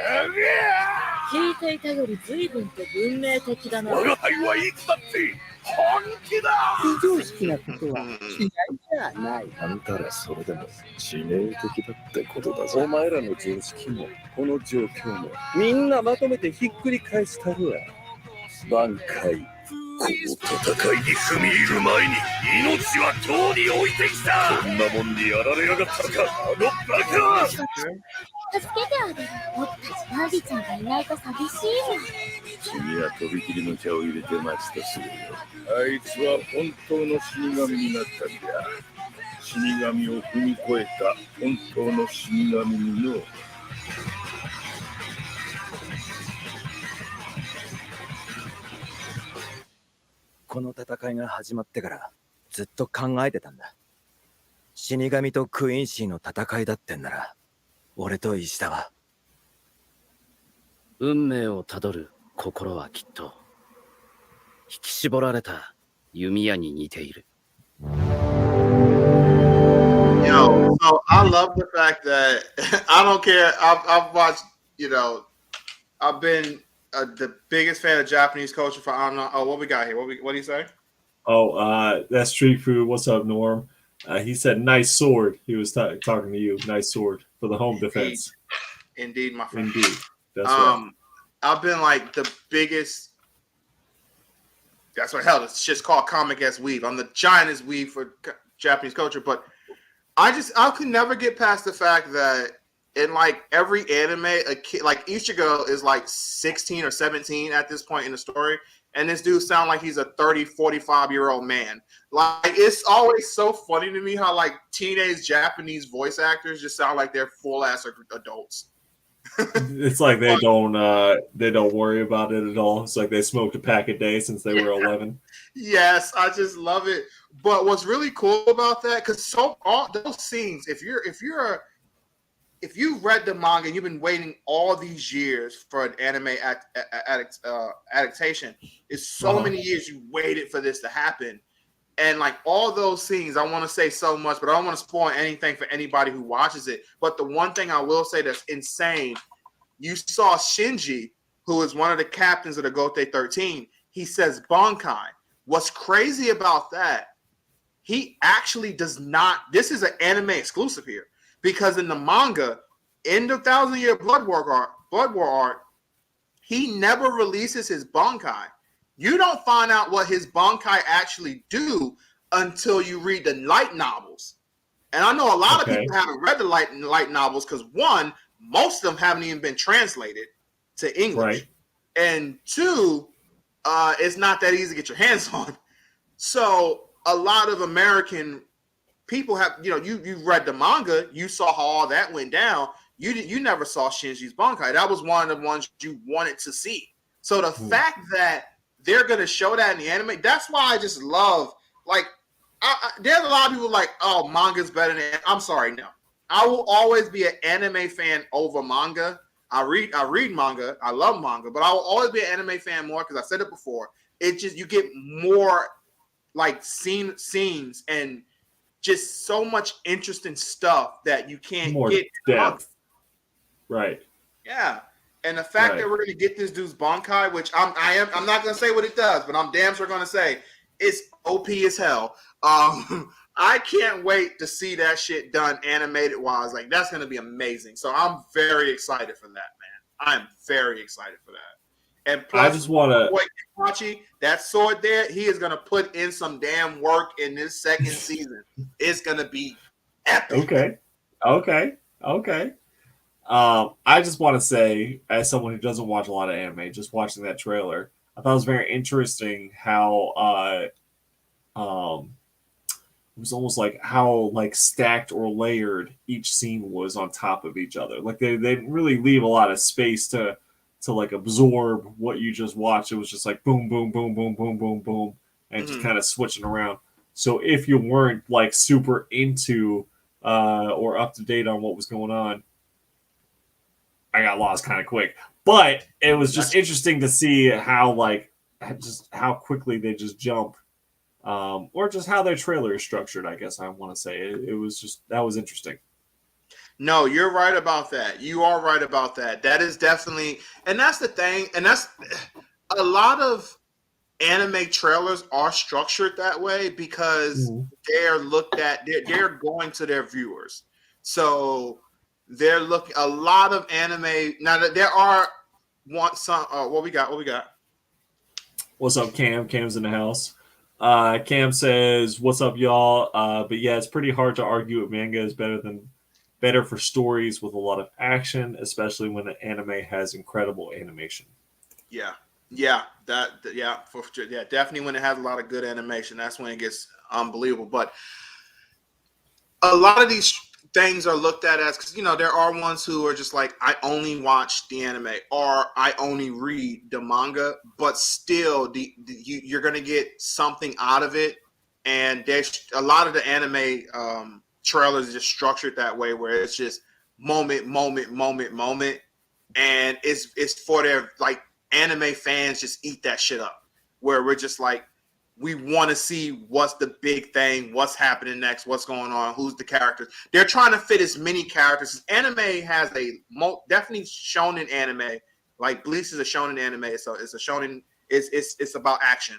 聞いていたより随分と文明的だな。我が輩はいつだって本気だ。非常識なことは嫌いじゃない。あんたらそれでも致命的だってことだぞ。お前らの常識もこの状況もみんなまとめてひっくり返したるわ。挽回。この戦いに踏み入る前に命はとうに置いてきた。こんなもんにやられやがったのか、あのバカは。助けてあげる。僕たちバービーちゃんがいないと寂しいもん。君はとびきりの茶を入れて待ちとするよ。あいつは本当の死神になったんだ。死神を踏み越えた本当の死神にの。この戦いが始まってからずっと考えてたんだ。死神とクイーンシーの戦いだってんなら、俺と石田は。運命をたどる心はきっと引き絞られた弓矢に似ている。Yo, so I love the fact that I don't care. I've watched, I've been the biggest fan of Japanese culture for I don't know. Oh, what we got here? What do you say? Oh, that's Street Food. What's up, Norm? He said, "Nice sword." He was talking to you. Nice sword for the home defense. Indeed, my friend. Indeed, that's right. I've been like the biggest. That's what hell. It's just called ComicXWeeb. I'm the giantest weeb for Japanese culture, but I could never get past the fact that in like every anime, a kid like Ichigo is like 16 or 17 at this point in the story, and this dude sounds like he's a 30, 45-year-old man. Like, it's always so funny to me how like teenage Japanese voice actors just sound like they're full-ass adults. It's like they don't worry about it at all. It's like they smoked a pack a day since they were 11. Yes, I just love it. But what's really cool about that, because all those scenes, if you read the manga and you've been waiting all these years for an anime adaptation, it's so many years you waited for this to happen. And like all those scenes, I want to say so much, but I don't want to spoil anything for anybody who watches it. But the one thing I will say that's insane, you saw Shinji, who is one of the captains of the Gote 13. He says Bankai. What's crazy about that, he actually does not, this is an anime exclusive here, because in the manga, in the 1,000-Year Blood War arc, he never releases his Bankai. You don't find out what his Bankai actually do until you read the light novels. And I know a lot of people haven't read the light novels because, one, most of them haven't even been translated to English. Right. And two, it's not that easy to get your hands on. So a lot of American people have, you read the manga, you saw how all that went down. You never saw Shinji's Bankai. That was one of the ones you wanted to see. So the fact that they're going to show that in the anime, that's why I just love, like, there's a lot of people like, oh, manga's better than, I'm sorry, no. I will always be an anime fan over manga. I read manga. I love manga, but I will always be an anime fan more because I said it before. It just, you get more like scenes and just so much interesting stuff that you can't more get. Depth. Right. Yeah. And the fact that we're going to get this dude's Bankai, which I'm not going to say what it does, but I'm damn sure going to say it's OP as hell. I can't wait to see that shit done animated wise. Like, that's going to be amazing. So I'm very excited for that, man. I'm very excited for that. And plus, I just want to that sword there, he is going to put in some damn work in this second season. It's going to be epic. Okay. I just want to say, as someone who doesn't watch a lot of anime, just watching that trailer, I thought it was very interesting how was almost like how like stacked or layered each scene was on top of each other. Like they didn't really leave a lot of space to like absorb what you just watched. It was just like boom, boom, boom, boom, boom, boom, boom, and just kind of switching around. So if you weren't like super into or up to date on what was going on, I got lost kind of quick. But it was just interesting to see how like just how quickly they just jump, or just how their trailer is structured. I guess I want to say it was just that was interesting. No, you're right about that. You are right about that. That is definitely, and that's the thing, and that's a lot of anime trailers are structured that way because they're looked at. They're going to their viewers, so they're looking. A lot of anime now that there are some. What we got? What's up, Cam? Cam's in the house. Cam says, "What's up, y'all?" But yeah, it's pretty hard to argue that manga is better for stories with a lot of action, especially when the anime has incredible animation. Yeah, definitely when it has a lot of good animation, that's when it gets unbelievable. But a lot of these things are looked at as, because there are ones who are just like, I only watch the anime or I only read the manga, but still you're gonna get something out of it. And there's a lot of the anime trailers are just structured that way, where it's just moment, and it's for their like anime fans just eat that shit up, where we're just like, we want to see what's the big thing, what's happening next, what's going on, who's the characters. They're trying to fit as many characters. Anime has definitely shonen anime, like Bleach is a shonen anime, so it's a shonen. It's about action.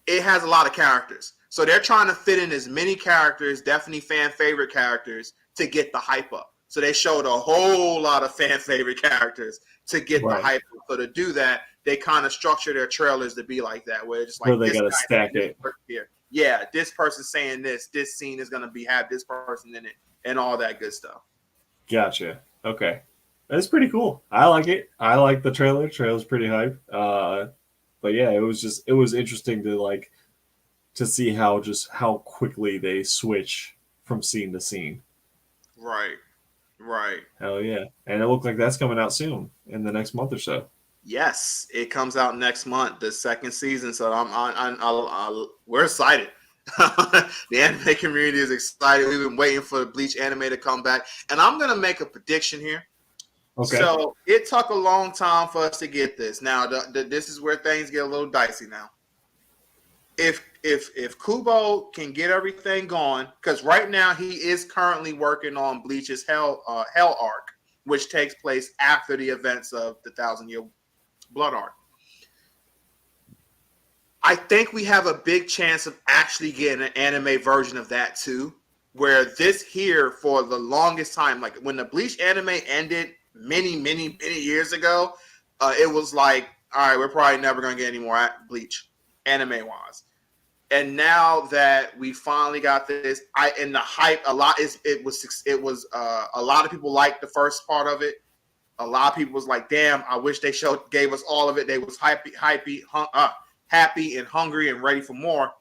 It has a lot of characters, so they're trying to fit in as many characters, definitely fan favorite characters, to get the hype up. So they showed a whole lot of fan favorite characters to get the hype up. So to do that, they kind of structure their trailers to be like that, where it's just like, where they got to stack it. Here. Yeah, this person saying this scene is going to have this person in it, and all that good stuff. Gotcha. Okay. That's pretty cool. I like it. I like the trailer. Trailer's pretty hype. But yeah, it was interesting to see how quickly they switch from scene to scene. Right. Hell yeah. And it looked like that's coming out soon, in the next month or so. Yes, it comes out next month, the second season. So we're excited. The anime community is excited. We've been waiting for the Bleach anime to come back, and I'm gonna make a prediction here. Okay. So it took a long time for us to get this. Now, this is where things get a little dicey. Now, if Kubo can get everything going, because right now he is currently working on Bleach's Hell arc, which takes place after the events of the 1,000-Year Blood arc. I think we have a big chance of actually getting an anime version of that too, where this here for the longest time, like when the Bleach anime ended many years ago, it was like, all right, we're probably never going to get any more Bleach anime wise. And now that we finally got this, and the hype, a lot it was a lot of people liked the first part of it. A lot of people was like, damn, I wish they gave us all of it. They was happy and hungry and ready for more.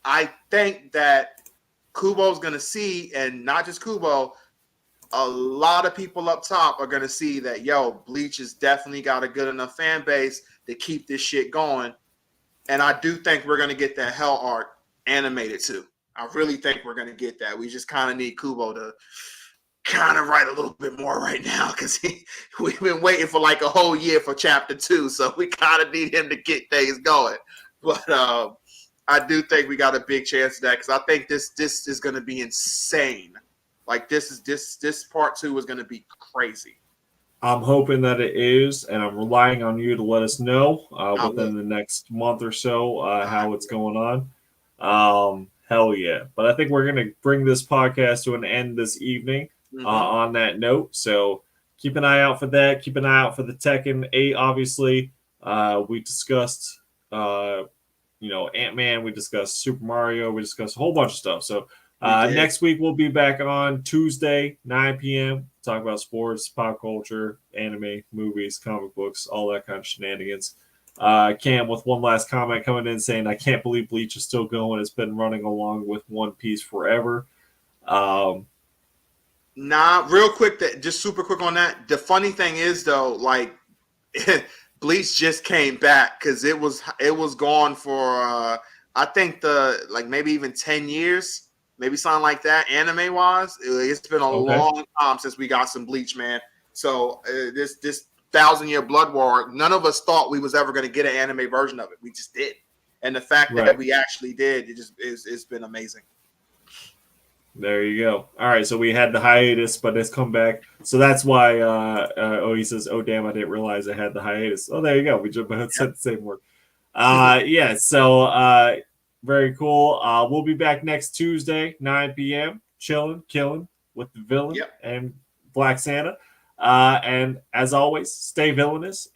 I think that Kubo's going to see, and not just Kubo, a lot of people up top are going to see that, Bleach has definitely got a good enough fan base to keep this shit going. And I do think we're going to get that Hell arc animated too. I really think we're going to get that. We just kind of need Kubo to kind of write a little bit more right now, because we've been waiting for like a whole year for chapter 2, so we kind of need him to get things going. But I do think we got a big chance of that, because I think this is going to be insane. Like this part 2 is going to be crazy. I'm hoping that it is, and I'm relying on you to let us know within the next month or so how it's going on. Hell yeah. But I think we're going to bring this podcast to an end this evening on that note. So keep an eye out for that. Keep an eye out for the Tekken 8, obviously. We discussed, Ant-Man. We discussed Super Mario. We discussed a whole bunch of stuff. So next week we'll be back on Tuesday, 9 p.m. Talk about sports, pop culture, anime, movies, comic books, all that kind of shenanigans. Cam with one last comment coming in saying, I can't believe Bleach is still going. It's been running along with One Piece forever. Real quick, just super quick on that. The funny thing is, though, like, Bleach just came back because it was gone for I think maybe even 10 years, maybe something like that. Anime wise, it's been a long time since we got some Bleach, man. So this 1,000-year Blood War, none of us thought we was ever going to get an anime version of it. We just did, and the fact that we actually did, it's been amazing. There you go. All right, so we had the hiatus, but it's come back. So that's why he says, oh, damn, I didn't realize I had the hiatus. Oh, there you go. We just said the same word. So very cool. We'll be back next Tuesday, 9 p.m., chilling, killing with the villain and Black Santa. And as always, stay villainous.